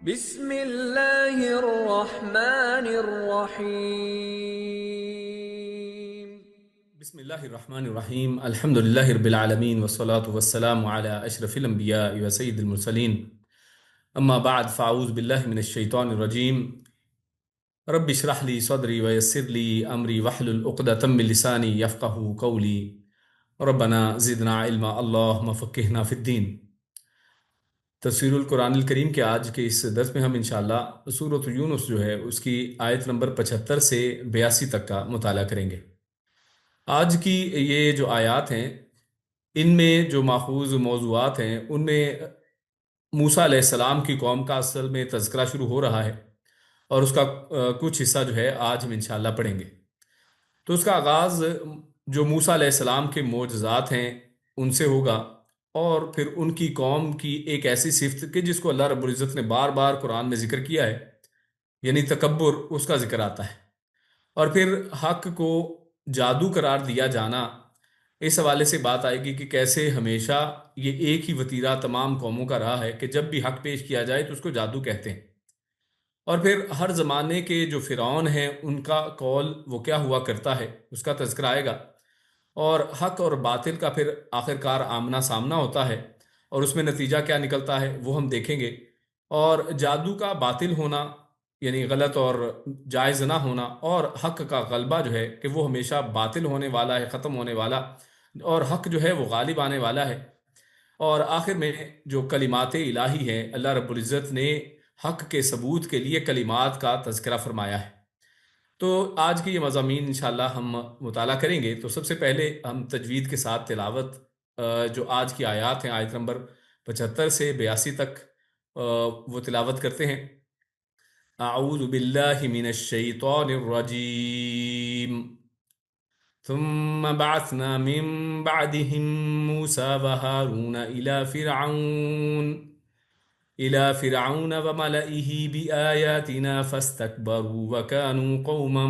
بسم اللہ الرحمن الرحیم۔ بسم اللہ الرحمن الرحیم الحمد للہ رب العالمین والصلاة والسلام علی اشرف الانبیاء و سید المرسلین اما بعد فاعوذ باللہ من الشیطان الرجیم رب اشرح لی صدری ویسر لی امری واحلل عقدۃ من لسانی یفقہوا قولی ربنا زدنا علما اللہم فقہنا فی الدین۔ تفسیر القرآن الکریم کے آج کے اس درس میں ہم انشاءاللہ سورۃ یونس جو ہے اس کی آیت نمبر 75 سے 82 تک کا مطالعہ کریں گے۔ آج کی یہ جو آیات ہیں ان میں جو ماخوذ موضوعات ہیں ان میں موسیٰ علیہ السلام کی قوم کا اصل میں تذکرہ شروع ہو رہا ہے، اور اس کا کچھ حصہ جو ہے آج ہم انشاءاللہ پڑھیں گے۔ تو اس کا آغاز جو موسیٰ علیہ السلام کے معجزات ہیں ان سے ہوگا، اور پھر ان کی قوم کی ایک ایسی صفت کہ جس کو اللہ رب العزت نے بار بار قرآن میں ذکر کیا ہے، یعنی تکبر، اس کا ذکر آتا ہے۔ اور پھر حق کو جادو قرار دیا جانا، اس حوالے سے بات آئے گی کہ کیسے ہمیشہ یہ ایک ہی وتیرہ تمام قوموں کا رہا ہے کہ جب بھی حق پیش کیا جائے تو اس کو جادو کہتے ہیں۔ اور پھر ہر زمانے کے جو فرعون ہیں ان کا قول وہ کیا ہوا کرتا ہے اس کا تذکرہ آئے گا، اور حق اور باطل کا پھر آخر کار آمنا سامنا ہوتا ہے، اور اس میں نتیجہ کیا نکلتا ہے وہ ہم دیکھیں گے۔ اور جادو کا باطل ہونا یعنی غلط اور جائز نہ ہونا، اور حق کا غلبہ جو ہے کہ وہ ہمیشہ باطل ہونے والا ہے، ختم ہونے والا، اور حق جو ہے وہ غالب آنے والا ہے۔ اور آخر میں جو کلمات الہی ہیں، اللہ رب العزت نے حق کے ثبوت کے لیے کلمات کا تذکرہ فرمایا ہے۔ تو آج کے یہ مضامین انشاءاللہ ہم مطالعہ کریں گے۔ تو سب سے پہلے ہم تجوید کے ساتھ تلاوت جو آج کی آیات ہیں آیت نمبر 75 سے 82 تک وہ تلاوت کرتے ہیں۔ اعوذ باللہ من الشیطان الرجیم ثم بعثنا من بعدهم موسى وهارون إلى فرعون وملئه بآياتنا فاستكبروا وكانوا قوما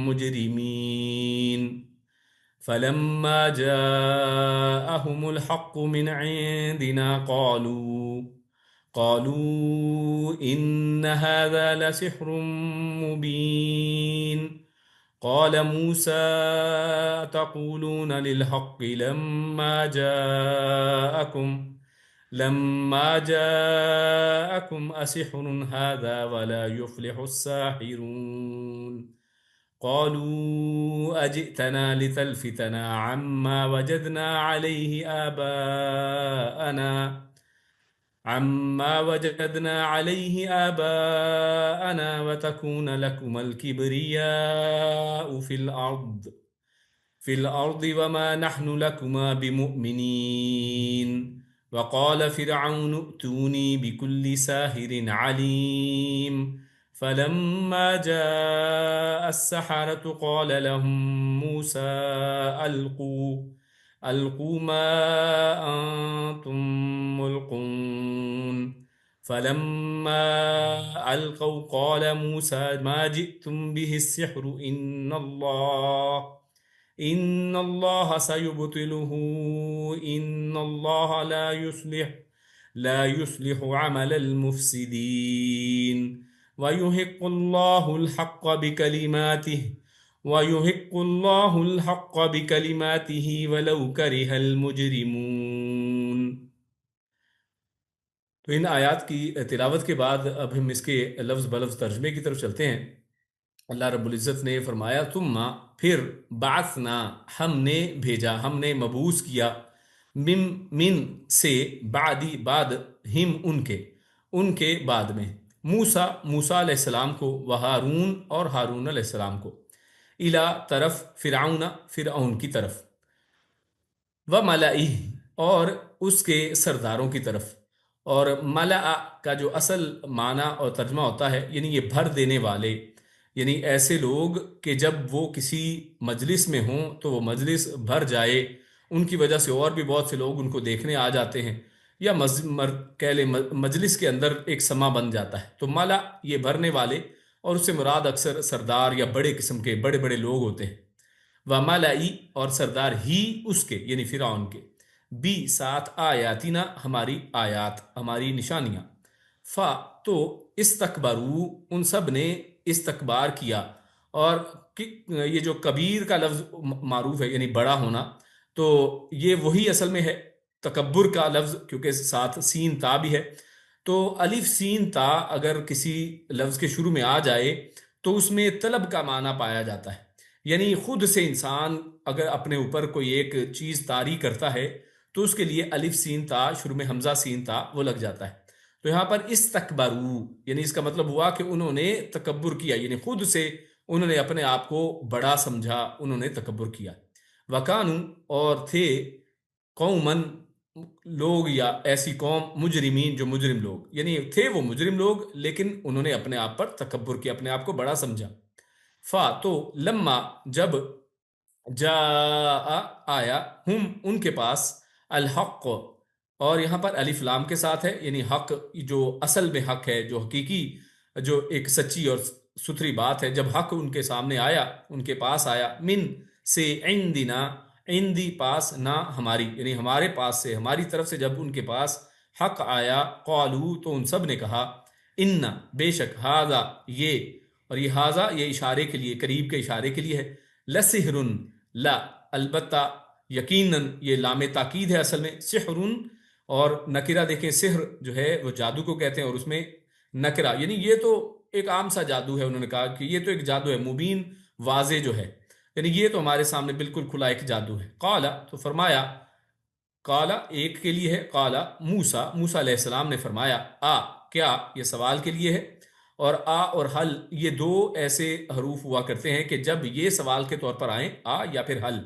مجرمين فلما جاءهم الحق من عندنا قالوا إن هذا لسحر مبين قال موسى تقولون للحق لما جاءكم أسحر هذا ولا يفلح الساحرون قالوا أجئتنا لتلفتنا عما وجدنا عليه آباءنا وتكون لكم الكبرياء في الأرض وما نحن لكما بمؤمنين وقال فرعون ائتوني بكل ساحر عليم فلما جاء السحرة قال لهم موسى ألقوا ما أنتم ملقون فلما ألقوا قال موسى ما جئتم به السحر إن الله سيبطله إن الله لا يصلح عمل المفسدين ويحق الله الحق بكلماته ولو كره المجرمون۔ تو ان آیات کی تلاوت کے بعد اب ہم اس کے لفظ بلفظ ترجمے کی طرف چلتے ہیں۔ اللہ رب العزت نے فرمایا ثم پھر بعثنا ہم نے بھیجا، ہم نے مبعوث کیا، من سے بعد ہم ان کے بعد میں موسیٰ علیہ السلام کو، وہارون اور ہارون علیہ السلام کو، الی طرف فرعون کی طرف، وملئہ اور اس کے سرداروں کی طرف۔ اور ملأ کا جو اصل معنی اور ترجمہ ہوتا ہے یعنی یہ بھر دینے والے، یعنی ایسے لوگ کہ جب وہ کسی مجلس میں ہوں تو وہ مجلس بھر جائے، ان کی وجہ سے اور بھی بہت سے لوگ ان کو دیکھنے آ جاتے ہیں، یا کہہ لیں مجلس کے اندر ایک سما بن جاتا ہے۔ تو مالا یہ بھرنے والے، اور اس سے مراد اکثر سردار یا بڑے قسم کے بڑے بڑے لوگ ہوتے ہیں۔ وملائی اور سردار ہی اس کے یعنی فرعون کے، بھی ساتھ آیاتنا ہماری آیات، ہماری نشانیاں، تو استکبرو ان سب نے استکبار کیا. اور یہ جو کبیر کا لفظ معروف ہے یعنی بڑا ہونا، تو یہ وہی اصل میں ہے تکبر کا لفظ، کیونکہ ساتھ سین تا بھی ہے. تو الف سین تا اگر کسی لفظ کے شروع میں آ جائے تو اس میں طلب کا معنی پایا جاتا ہے. یعنی خود سے انسان اگر اپنے اوپر کوئی ایک چیز طاری کرتا ہے تو اس کے لیے الف سین تا شروع میں حمزہ سین تا وہ لگ جاتا ہے. تو یہاں پر استکبرو یعنی اس کا مطلب ہوا کہ انہوں نے تکبر کیا، یعنی خود سے انہوں نے اپنے آپ کو بڑا سمجھا، انہوں نے تکبر کیا. وکانو اور تھے قومن لوگ یا ایسی قوم مجرمین جو مجرم لوگ، یعنی تھے وہ مجرم لوگ لیکن انہوں نے اپنے آپ پر تکبر کیا، اپنے آپ کو بڑا سمجھا. فا تو لما جب جا آیا ہم ان کے پاس الحق، اور یہاں پر الف لام کے ساتھ ہے، یعنی حق جو اصل میں حق ہے، جو حقیقی جو ایک سچی اور ستھری بات ہے. جب حق ان کے سامنے آیا، ان کے پاس آیا، من سے عندنا، عندی پاس، نہ ہماری یعنی ہمارے پاس سے، ہماری طرف سے جب ان کے پاس حق آیا، قالو تو ان سب نے کہا، ان بے شک، ہاذا یہ، اور یہ ہاذا یہ اشارے کے لیے، قریب کے اشارے کے لیے ہے، لسحر لا البتہ، یقیناً یہ لام تاکید ہے اصل میں، سحر، اور نکرہ دیکھیں، سحر جو ہے وہ جادو کو کہتے ہیں، اور اس میں نکرہ یعنی یہ تو ایک عام سا جادو ہے. انہوں نے کہا کہ یہ تو ایک جادو ہے مبین، واضح جو ہے، یعنی یہ تو ہمارے سامنے بالکل کھلا ایک جادو ہے. قالا تو فرمایا، قالا ایک کے لیے ہے، قالا موسیٰ، موسیٰ علیہ السلام نے فرمایا، کیا یہ سوال کے لیے ہے، اور اور حل یہ دو ایسے حروف ہوا کرتے ہیں کہ جب یہ سوال کے طور پر آئیں، یا پھر حل،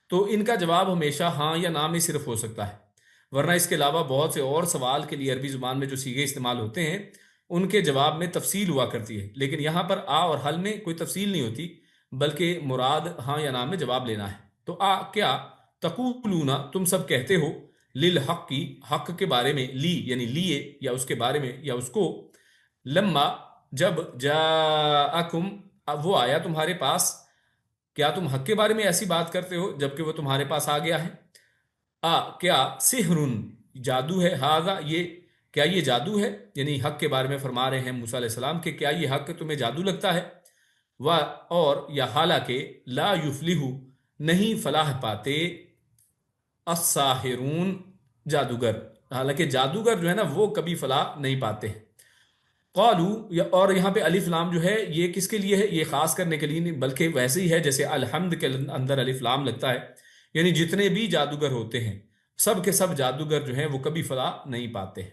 تو ان کا جواب ہمیشہ ہاں یا نہ میں صرف ہو سکتا ہے، ورنہ اس کے علاوہ بہت سے اور سوال کے لیے عربی زبان میں جو صیغے استعمال ہوتے ہیں ان کے جواب میں تفصیل ہوا کرتی ہے، لیکن یہاں پر اور حل میں کوئی تفصیل نہیں ہوتی، بلکہ مراد ہاں یا نہ میں جواب لینا ہے. تو کیا تقولون تم سب کہتے ہو، للحق کی حق کے بارے میں، لی یعنی لیے یا اس کے بارے میں یا اس کو، لما جب جاءکم وہ آیا تمہارے پاس، کیا تم حق کے بارے میں ایسی بات کرتے ہو جبکہ وہ تمہارے پاس آ گیا ہے. کیا سحر جادو ہے، ہاذا یہ، کیا یہ جادو ہے، یعنی حق کے بارے میں فرما رہے ہیں موسیٰ علیہ السلام کہ کیا یہ حق تمہیں جادو لگتا ہے. اور یا حالانکہ لا یفلح نہیں فلاح پاتے الساحرون جادوگر، حالانکہ جادوگر جو ہے نا وہ کبھی فلاح نہیں پاتے. قالو اور یہاں پہ الف لام جو ہے یہ کس کے لیے ہے، یہ خاص کرنے کے لیے نہیں، بلکہ ویسے ہی ہے جیسے الحمد کے اندر الف لام لگتا ہے، یعنی جتنے بھی جادوگر ہوتے ہیں سب کے سب جادوگر جو ہیں وہ کبھی فلاح نہیں پاتے ہیں.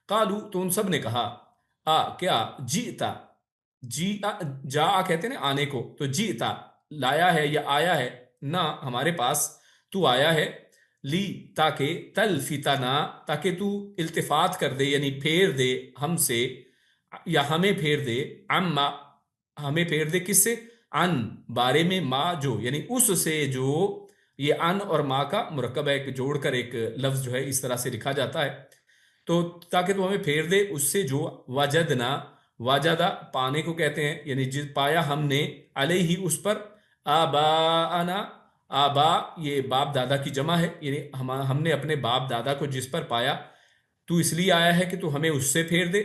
قالو تو ان سب نے کہا، کیا جیتا، جا کہتے ہیں نا آنے کو، تو جیتا لایا ہے یا آیا ہے، نہ ہمارے پاس تو آیا ہے، لی تاکہ تلفتنا تاکہ تو التفات کر دے یعنی پھیر دے ہم سے، یا ہمیں پھیر دے، اما ہمیں پھیر دے کس سے، ان بارے میں، ما جو یعنی اس سے جو، یہ ان اور ما کا مرکب ہے، ایک جوڑ کر ایک لفظ جو ہے اس طرح سے لکھا جاتا ہے، تو تاکہ تو ہمیں پھیر دے اس سے جو، وجدنا واجدہ پانے کو کہتے ہیں، یعنی پایا ہم نے، علیہ اس پر، آباءنا آبا یہ باپ دادا کی جمع ہے، یعنی ہم نے اپنے باپ دادا کو جس پر پایا، تو اس لیے آیا ہے کہ تو ہمیں اس سے پھیر دے.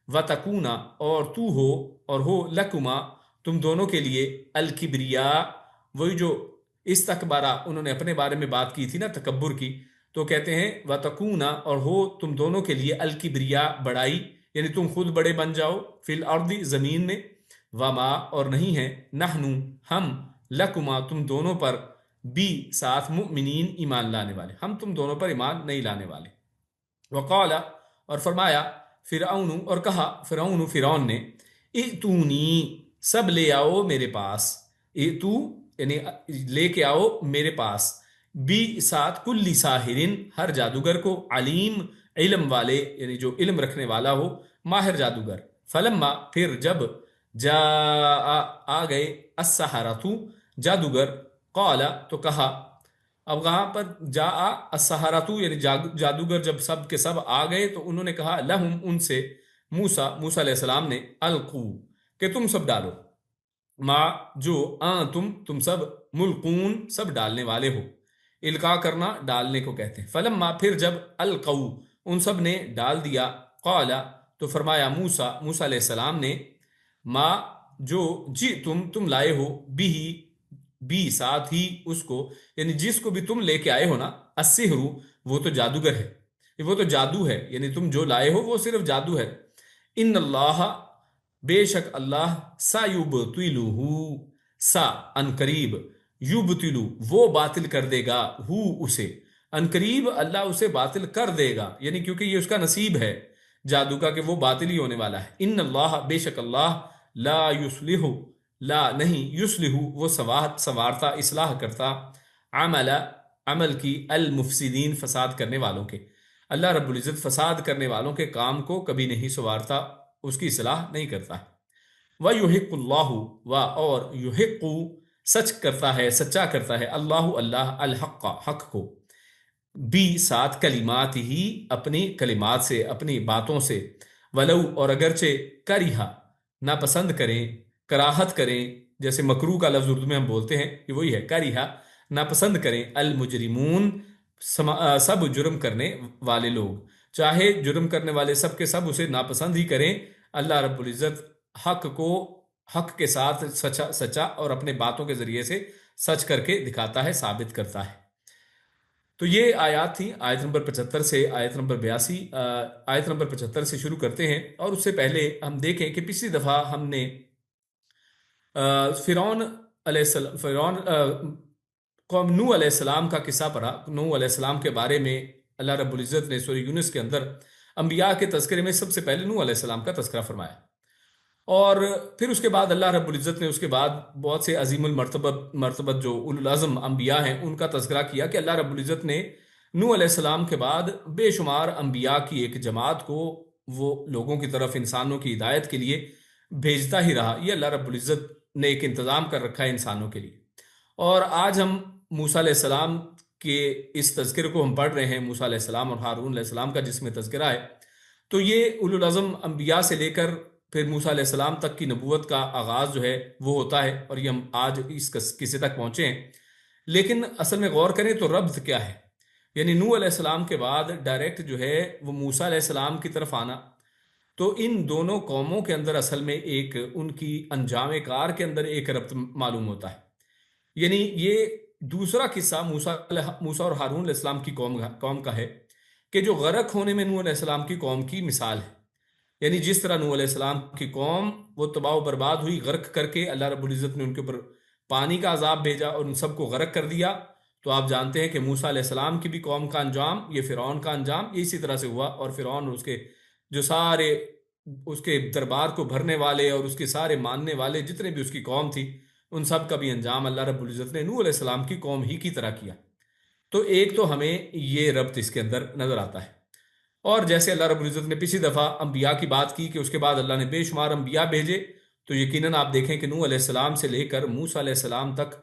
وَتَكُونَ اور تو ہو، اور ہو لَكُمَا تم دونوں کے لیے، الکبریا وہی جو استکبارہ انہوں نے اپنے بارے میں بات کی تھی نا تکبر کی، تو کہتے ہیں وَتَكُونَ اور ہو تم دونوں کے لیے، الکبریا بڑائی، یعنی تم خود بڑے بن جاؤ، فی الارض زمین میں، وما اور نہیں ہے، نحنو ہم، لکما تم دونوں پر، بی ساتھ، مؤمنین ایمان لانے والے، ہم تم دونوں پر ایمان نہیں لانے والے. وقال اور فرمایا، فرعون اور کہا فرعون نے، ائتونی سب لے آؤ میرے پاس، ائتو یعنی لے کے آؤ میرے پاس، بی ساتھ، کل ساحرن ہر جادوگر کو، علیم علم والے یعنی جو علم رکھنے والا ہو، ماہر جادوگر. فلما پھر جب جا آ گئے، السحرۃ جادوگر، قال تو کہا، اب وہاں پر جا السحرۃ یعنی جادوگر جب سب کے سب آ گئے تو انہوں نے کہا، لہم ان سے، موسیٰ علیہ السلام نے، القو کہ تم سب ڈالو، ما جو تم سب، ملقون سب ڈالنے والے ہو، القاء کرنا ڈالنے کو کہتے ہیں. فلما پھر جب، القو ان سب نے ڈال دیا، قال تو فرمایا موسیٰ علیہ السلام نے ما جو جی تم لائے ہو بھی ساتھ ہی اس کو، یعنی جس کو بھی تم لے کے آئے ہو نا، السحر وہ تو جادوگر ہے، وہ تو جادو ہے، یعنی تم جو لائے ہو وہ صرف جادو ہے۔ ان اللہ بے شک اللہ سا یبطلہ سا ان قریب، یبطلو وہ باطل کر دے گا، اسے ان قریب اللہ اسے باطل کر دے گا، یعنی کیونکہ یہ اس کا نصیب ہے جادو کا کہ وہ باطل ہی ہونے والا ہے۔ ان اللہ بے شک اللہ لا یصلح لا نہیں یصلح وہ سنوارتا اصلاح کرتا عمل کی المفسدین فساد کرنے والوں کے، اللہ رب العزت فساد کرنے والوں کے کام کو کبھی نہیں سنوارتا، اس کی اصلاح نہیں کرتا ہے۔ وَيُحِقُّ اللَّهُ اور یحق سچ کرتا ہے، سچا کرتا ہے اللہ الحق حق کو، بھی ساتھ کلمات ہی اپنی کلمات سے، اپنی باتوں سے، ولو اور اگرچہ کریہا ناپسند کریں، کراہت کریں، جیسے مکروہ کا لفظ اردو میں ہم بولتے ہیں یہ وہی ہے کریہا، ناپسند کریں المجرمون سب جرم کرنے والے لوگ، چاہے جرم کرنے والے سب کے سب اسے ناپسند ہی کریں، اللہ رب العزت حق کے ساتھ سچا اور اپنے باتوں کے ذریعے سے سچ کر کے دکھاتا ہے، ثابت کرتا ہے۔ تو یہ آیات تھی آیت نمبر 75 سے آیت نمبر 82۔ آیت نمبر 75 سے شروع کرتے ہیں، اور اس سے پہلے ہم دیکھیں کہ پچھلی دفعہ ہم نے فرعون قوم نوح علیہ السلام کا قصہ پڑھا۔ نوح علیہ السلام کے بارے میں اللہ رب العزت نے سورہ یونس کے اندر انبیاء کے تذکرے میں سب سے پہلے نوح علیہ السلام کا تذکرہ فرمایا، اور پھر اس کے بعد اللہ رب العزت نے اس کے بعد بہت سے عظیم المرتبت جو اولو العزم انبیاء ہیں ان کا تذکرہ کیا کہ اللہ رب العزت نے نوح علیہ السلام کے بعد بے شمار انبیاء کی ایک جماعت کو وہ لوگوں کی طرف انسانوں کی ہدایت کے لیے بھیجتا ہی رہا۔ یہ اللہ رب العزت نے ایک انتظام کر رکھا ہے انسانوں کے لیے۔ اور آج ہم موسیٰ علیہ السلام کے اس تذکرے کو ہم پڑھ رہے ہیں، موسیٰ علیہ السلام اور ہارون علیہ السلام کا جس میں تذکرہ ہے، تو یہ اولو العزم انبیاء سے لے کر پھر موسیٰ علیہ السلام تک کی نبوت کا آغاز جو ہے وہ ہوتا ہے، اور یہ ہم آج اس قصے تک پہنچے ہیں۔ لیکن اصل میں غور کریں تو ربط کیا ہے، یعنی نوح علیہ السلام کے بعد ڈائریکٹ جو ہے وہ موسیٰ علیہ السلام کی طرف آنا، تو ان دونوں قوموں کے اندر اصل میں ایک ان کی انجام کار کے اندر ایک ربط معلوم ہوتا ہے۔ یعنی یہ دوسرا قصہ موسیٰ اور ہارون علیہ السلام کی قوم کا ہے کہ جو غرق ہونے میں نوح علیہ السلام کی قوم کی مثال ہے، یعنی جس طرح نوح علیہ السلام کی قوم وہ تباہ و برباد ہوئی غرق کر کے، اللہ رب العزت نے ان کے اوپر پانی کا عذاب بھیجا اور ان سب کو غرق کر دیا، تو آپ جانتے ہیں کہ موسیٰ علیہ السلام کی بھی قوم کا انجام، یہ فرعون کا انجام یہ اسی طرح سے ہوا، اور فرعون اور اس کے جو سارے اس کے دربار کو بھرنے والے اور اس کے سارے ماننے والے جتنے بھی اس کی قوم تھی، ان سب کا بھی انجام اللہ رب العزت نے نوح علیہ السلام کی قوم ہی کی طرح کیا۔ تو ایک تو ہمیں یہ ربط اس کے اندر نظر آتا ہے، اور جیسے اللہ رب العزت نے پچھلی دفعہ انبیاء کی بات کی کہ اس کے بعد اللہ نے بے شمار انبیاء بھیجے، تو یقیناً آپ دیکھیں کہ نوح علیہ السلام سے لے کر موسیٰ علیہ السلام تک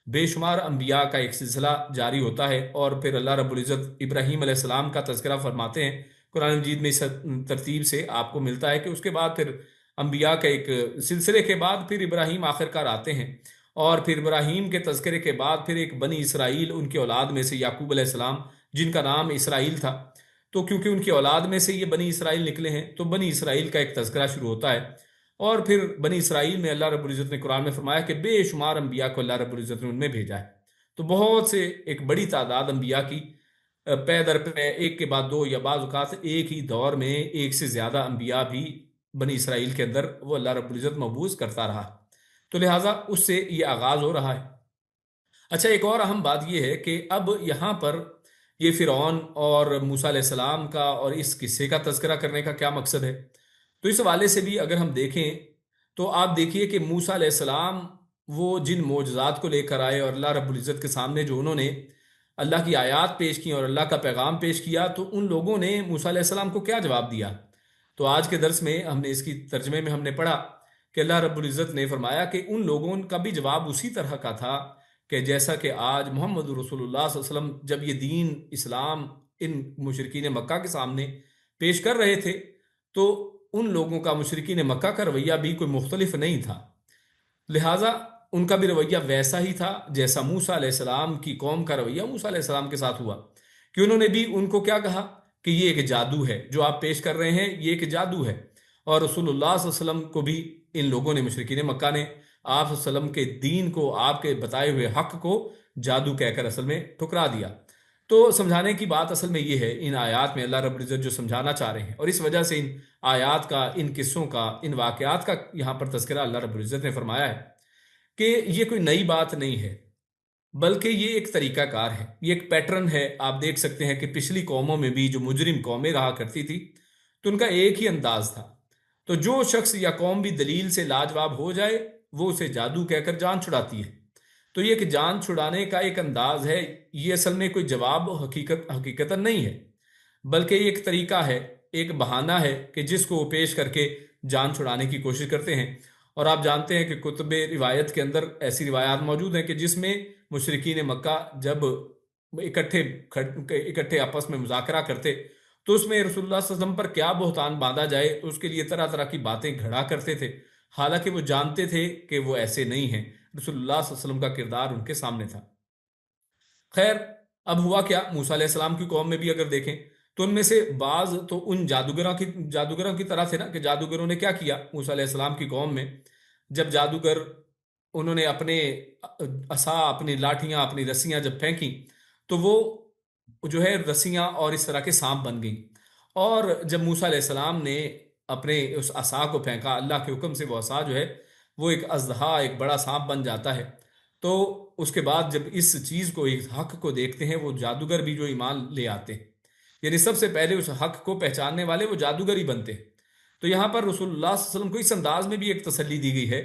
بے شمار انبیاء کا ایک سلسلہ جاری ہوتا ہے، اور پھر اللہ رب العزت ابراہیم علیہ السلام کا تذکرہ فرماتے ہیں قرآن مجید میں، اس ترتیب سے آپ کو ملتا ہے کہ اس کے بعد پھر انبیاء کا ایک سلسلے کے بعد پھر ابراہیم آخر کار آتے ہیں، اور پھر ابراہیم کے تذکرے کے بعد پھر ایک بنی اسرائیل ان کے اولاد میں سے یعقوب علیہ السلام جن کا نام اسرائیل تھا، تو کیونکہ ان کی اولاد میں سے یہ بنی اسرائیل نکلے ہیں تو بنی اسرائیل کا ایک تذکرہ شروع ہوتا ہے، اور پھر بنی اسرائیل میں اللہ رب العزت نے قرآن میں فرمایا کہ بے شمار انبیاء کو اللہ رب العزت نے ان میں بھیجا ہے، تو بہت سے ایک بڑی تعداد انبیاء کی پے در پے ایک کے بعد دو یا بعض اوقات ایک ہی دور میں ایک سے زیادہ انبیاء بھی بنی اسرائیل کے اندر وہ اللہ رب العزت مبعوث کرتا رہا، تو لہٰذا اس سے یہ آغاز ہو رہا ہے۔ اچھا، ایک اور اہم بات یہ ہے کہ اب یہاں پر یہ فرعون اور موسیٰ علیہ السلام کا اور اس قصے کا تذکرہ کرنے کا کیا مقصد ہے، تو اس حوالے سے بھی اگر ہم دیکھیں تو آپ دیکھیے کہ موسیٰ علیہ السلام وہ جن معجزات کو لے کر آئے اور اللہ رب العزت کے سامنے جو انہوں نے اللہ کی آیات پیش کی اور اللہ کا پیغام پیش کیا، تو ان لوگوں نے موسیٰ علیہ السلام کو کیا جواب دیا؟ تو آج کے درس میں ہم نے اس کی ترجمے میں ہم نے پڑھا کہ اللہ رب العزت نے فرمایا کہ ان لوگوں کا بھی جواب اسی طرح کا تھا کہ جیسا کہ آج محمد رسول اللہ صلی اللہ علیہ وسلم جب یہ دین اسلام ان مشرکین مکہ کے سامنے پیش کر رہے تھے، تو ان لوگوں کا مشرکین مکہ کا رویہ بھی کوئی مختلف نہیں تھا، لہٰذا ان کا بھی رویہ ویسا ہی تھا جیسا موسیٰ علیہ السلام کی قوم کا رویہ موسیٰ علیہ السلام کے ساتھ ہوا، کہ انہوں نے بھی ان کو کیا کہا کہ یہ ایک جادو ہے، جو آپ پیش کر رہے ہیں یہ ایک جادو ہے۔ اور رسول اللہ صلی اللہ علیہ وسلم کو بھی ان لوگوں نے، مشرکین مکہ نے آپ صلی اللہ علیہ وسلم کے دین کو، آپ کے بتائے ہوئے حق کو جادو کہہ کر اصل میں ٹھکرا دیا۔ تو سمجھانے کی بات اصل میں یہ ہے، ان آیات میں اللہ رب العزت جو سمجھانا چاہ رہے ہیں، اور اس وجہ سے ان آیات کا، ان قصوں کا، ان واقعات کا یہاں پر تذکرہ اللہ رب العزت نے فرمایا ہے کہ یہ کوئی نئی بات نہیں ہے، بلکہ یہ ایک طریقہ کار ہے، یہ ایک پیٹرن ہے۔ آپ دیکھ سکتے ہیں کہ پچھلی قوموں میں بھی جو مجرم قومیں رہا کرتی تھی تو ان کا ایک ہی انداز تھا، تو جو شخص یا قوم بھی دلیل سے لاجواب ہو جائے وہ اسے جادو کہہ کر جان چھڑاتی ہے۔ تو یہ کہ جان چھڑانے کا ایک انداز ہے، یہ اصل میں کوئی جواب حقیقتا نہیں ہے، بلکہ یہ ایک طریقہ ہے، ایک بہانہ ہے کہ جس کو وہ پیش کر کے جان چھڑانے کی کوشش کرتے ہیں۔ اور آپ جانتے ہیں کہ کتب روایت کے اندر ایسی روایات موجود ہیں کہ جس میں مشرکین مکہ جب اکٹھے آپس میں مذاکرہ کرتے تو اس میں رسول اللہ صلی اللہ علیہ وسلم پر کیا بہتان باندھا جائے تو اس کے لیے طرح طرح کی باتیں گھڑا کرتے تھے، حالانکہ وہ جانتے تھے کہ وہ ایسے نہیں ہیں، رسول اللہ صلی اللہ علیہ وسلم کا کردار ان کے سامنے تھا۔ خیر، اب ہوا کیا، موسیٰ علیہ السلام کی قوم میں بھی اگر دیکھیں تو ان میں سے بعض تو ان جادوگروں کی طرح تھے نا، کہ جادوگروں نے کیا کیا موسیٰ علیہ السلام کی قوم میں، جب جادوگر انہوں نے اپنے عصا، اپنی لاٹھیاں، اپنی رسیاں جب پھینکی تو وہ جو ہے رسیاں اور اس طرح کے سانپ بن گئیں۔ اور جب موسیٰ علیہ السلام نے اپنے اس عصا کو پھینکا، اللہ کے حکم سے وہ عصا جو ہے وہ ایک اژدہا، ایک بڑا سانپ بن جاتا ہے۔ تو اس کے بعد جب اس چیز کو، اس حق کو دیکھتے ہیں وہ جادوگر بھی جو ایمان لے آتے ہیں، یعنی سب سے پہلے اس حق کو پہچاننے والے وہ جادوگر ہی بنتے ہیں۔ تو یہاں پر رسول اللہ صلی اللہ علیہ وسلم کو اس انداز میں بھی ایک تسلی دی گئی ہے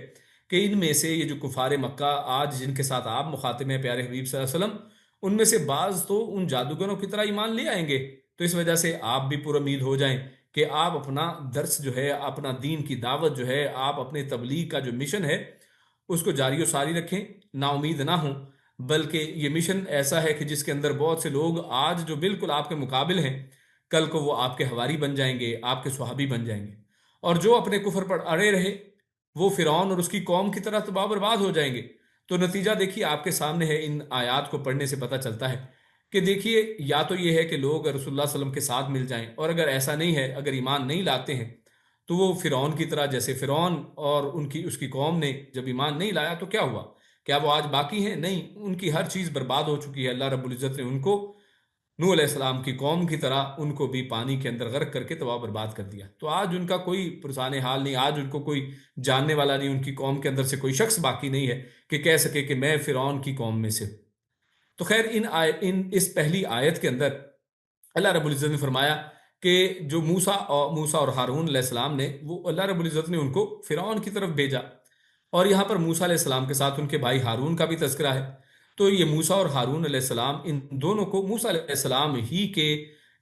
کہ ان میں سے یہ جو کفار مکہ آج جن کے ساتھ آپ مخاطب ہیں پیارے حبیب صلی اللہ علیہ وسلم، ان میں سے بعض تو ان جادوگروں کی طرح ایمان لے آئیں گے، تو اس وجہ سے آپ بھی پر امید ہو جائیں کہ آپ اپنا درس جو ہے، اپنا دین کی دعوت جو ہے، آپ اپنے تبلیغ کا جو مشن ہے اس کو جاری و ساری رکھیں، نا امید نہ ہوں، بلکہ یہ مشن ایسا ہے کہ جس کے اندر بہت سے لوگ آج جو بالکل آپ کے مقابل ہیں، کل کو وہ آپ کے حواری بن جائیں گے، آپ کے صحابی بن جائیں گے، اور جو اپنے کفر پر اڑے رہے وہ فرعون اور اس کی قوم کی طرح تباہ برباد ہو جائیں گے۔ تو نتیجہ دیکھیے آپ کے سامنے ہے، ان آیات کو پڑھنے سے پتہ چلتا ہے کہ دیکھیے یا تو یہ ہے کہ لوگ رسول اللہ صلی اللہ علیہ وسلم کے ساتھ مل جائیں، اور اگر ایسا نہیں ہے، اگر ایمان نہیں لاتے ہیں تو وہ فرعون کی طرح، جیسے فرعون اور اس کی قوم نے جب ایمان نہیں لایا تو کیا ہوا؟ کیا وہ آج باقی ہیں؟ نہیں، ان کی ہر چیز برباد ہو چکی ہے۔ اللہ رب العزت نے ان کو نوح علیہ السلام کی قوم کی طرح ان کو بھی پانی کے اندر غرق کر کے تباہ برباد کر دیا۔ تو آج ان کا کوئی پرسان حال نہیں، آج ان کو کوئی جاننے والا نہیں، ان کی قوم کے اندر سے کوئی شخص باقی نہیں ہے کہ کہہ سکے کہ میں فرعون کی قوم میں سے۔ تو خیر، اس پہلی آیت کے اندر اللہ رب العزت نے فرمایا کہ جو موسیٰ اور ہارون علیہ السلام نے، وہ اللہ رب العزت نے ان کو فرعون کی طرف بھیجا، اور یہاں پر موسیٰ علیہ السلام کے ساتھ ان کے بھائی ہارون کا بھی تذکرہ ہے۔ تو یہ موسیٰ اور ہارون علیہ السلام، ان دونوں کو موسیٰ علیہ السلام ہی کے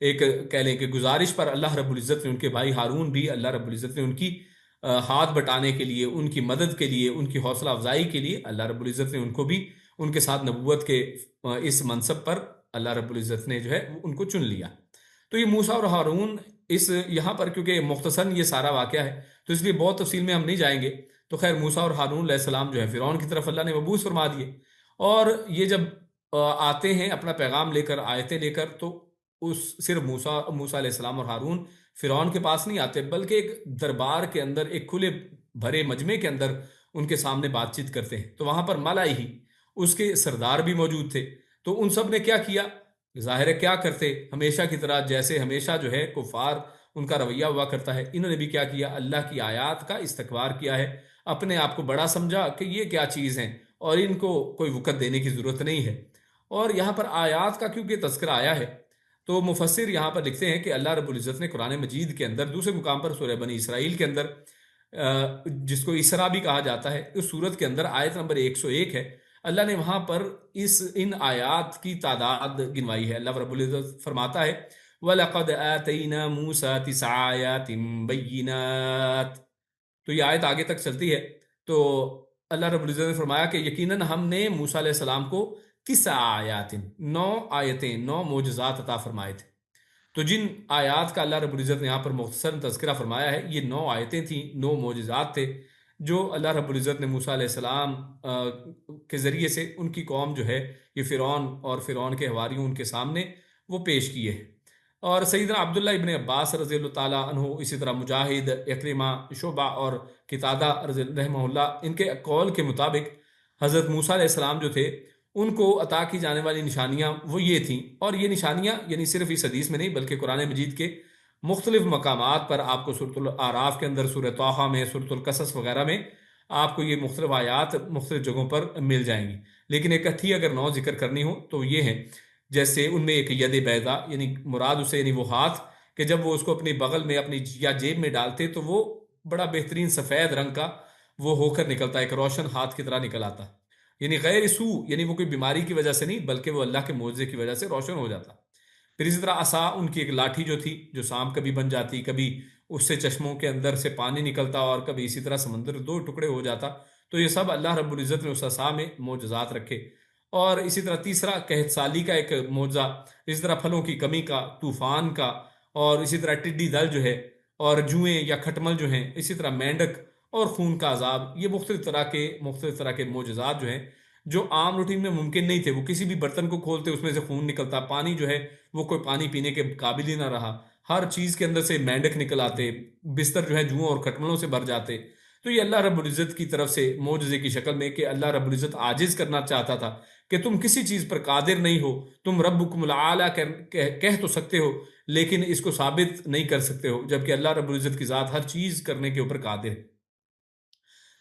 ایک کہہ لیں کہ گزارش پر اللہ رب العزت نے ان کے بھائی ہارون بھی، اللہ رب العزت نے ان کی ہاتھ بٹانے کے لیے، ان کی مدد کے لیے، ان کی حوصلہ افزائی کے لیے اللہ رب العزت نے ان کو بھی ان کے ساتھ نبوت کے اس منصب پر اللہ رب العزت نے جو ہے ان کو چن لیا۔ تو یہ موسیٰ اور ہارون، یہاں پر کیونکہ مختصراً یہ سارا واقعہ ہے تو اس لیے بہت تفصیل میں ہم نہیں جائیں گے۔ تو خیر، موسیٰ اور ہارون علیہ السلام جو ہے فرعون کی طرف اللہ نے مبعوث فرما دیے، اور یہ جب آتے ہیں اپنا پیغام لے کر، آیتیں لے کر، تو صرف موسیٰ علیہ السلام اور ہارون فرعون کے پاس نہیں آتے، بلکہ ایک دربار کے اندر، ایک کھلے بھرے مجمع کے اندر ان کے سامنے بات چیت کرتے ہیں۔ تو وہاں پر ملائی ہی اس کے سردار بھی موجود تھے، تو ان سب نے کیا کیا؟ ظاہر ہے کیا کرتے، ہمیشہ کی طرح، جیسے ہمیشہ جو ہے کفار ان کا رویہ ہوا کرتا ہے، انہوں نے بھی کیا کیا؟ اللہ کی آیات کا استکبار کیا ہے، اپنے آپ کو بڑا سمجھا کہ یہ کیا چیز ہیں اور ان کو کوئی وقت دینے کی ضرورت نہیں ہے۔ اور یہاں پر آیات کا کیونکہ تذکرہ آیا ہے تو مفسر یہاں پر لکھتے ہیں کہ اللہ رب العزت نے قرآن مجید کے اندر دوسرے مقام پر سورہ بنی اسرائیل کے اندر، جس کو اسرا بھی کہا جاتا ہے، اس سورت کے اندر آیت نمبر 101 ہے، اللہ نے وہاں پر ان آیات کی تعداد گنوائی ہے۔ اللہ رب العزت فرماتا ہے وَلَقَدْ آتَيْنَا مُوسَىٰ 9 آيَاتٍ بَيِّنَاتٍ۔ تو یہ آیت آگے تک چلتی ہے، تو اللہ رب العزت نے فرمایا کہ یقیناً ہم نے موسیٰ علیہ السلام کو 9 آیات، 9 آیتیں، 9 معجزات عطا فرمائے تھے۔ تو جن آیات کا اللہ رب العزت نے یہاں پر مختصر تذکرہ فرمایا ہے، یہ 9 آیتیں تھیں، 9 معجزات تھے جو اللہ رب العزت نے موسیٰ علیہ السلام کے ذریعے سے ان کی قوم جو ہے یہ فرعون اور فرعون کے حواریوں ان کے سامنے وہ پیش کیے ہیں۔ اور سیدنا عبداللہ ابن عباس رضی اللہ تعالیٰ عنہ، اسی طرح مجاہد، اکرمہ، شعبہ اور قتادہ رضی رحمہ اللہ، ان کے قول کے مطابق حضرت موسیٰ علیہ السلام جو تھے ان کو عطا کی جانے والی نشانیاں وہ یہ تھیں، اور یہ نشانیاں یعنی صرف اس حدیث میں نہیں بلکہ قرآن مجید کے مختلف مقامات پر آپ کو سورۃ الاعراف کے اندر، سورۃ طٰہٰ میں، سورۃ القصص وغیرہ میں آپ کو یہ مختلف آیات مختلف جگہوں پر مل جائیں گی، لیکن اکٹھی اگر 9 ذکر کرنی ہو تو یہ ہیں، جیسے ان میں ایک ید بیضا، یعنی مراد اسے یعنی وہ ہاتھ کہ جب وہ اس کو اپنی بغل میں اپنی یا جیب میں ڈالتے تو وہ بڑا بہترین سفید رنگ کا وہ ہو کر نکلتا، ایک روشن ہاتھ کی طرح نکل آتا، یعنی غیر سو، یعنی وہ کوئی بیماری کی وجہ سے نہیں بلکہ وہ اللہ کے معجزے کی وجہ سے روشن ہو جاتا۔ پھر اسی طرح عصا، ان کی ایک لاٹھی جو تھی جو سانپ کبھی بن جاتی، کبھی اس سے چشموں کے اندر سے پانی نکلتا، اور کبھی اسی طرح سمندر 2 ٹکڑے ہو جاتا، تو یہ سب اللہ رب العزت نے اس عصا میں معجزات رکھے۔ اور اسی طرح تیسرا قحط سالی کا ایک معجزہ، اسی طرح پھلوں کی کمی کا، طوفان کا، اور اسی طرح ٹڈی دل جو ہے، اور جوئیں یا کھٹمل جو ہیں، اسی طرح مینڈک اور خون کا عذاب، یہ مختلف طرح کے معجزات جو ہیں جو عام روٹین میں ممکن نہیں تھے۔ وہ کسی بھی برتن کو کھولتے اس میں سے خون نکلتا، پانی جو ہے وہ کوئی پانی پینے کے قابل ہی نہ رہا، ہر چیز کے اندر سے مینڈک نکل آتے، بستر جو ہے جوؤں اور کھٹملوں سے بھر جاتے۔ تو یہ اللہ رب العزت کی طرف سے معجزے کی شکل میں کہ اللہ رب العزت عاجز کرنا چاہتا تھا کہ تم کسی چیز پر قادر نہیں ہو، تم ربکم العالی کہہ تو سکتے ہو لیکن اس کو ثابت نہیں کر سکتے ہو، جبکہ اللہ رب العزت کی ذات ہر چیز کرنے کے اوپر قادر ہے۔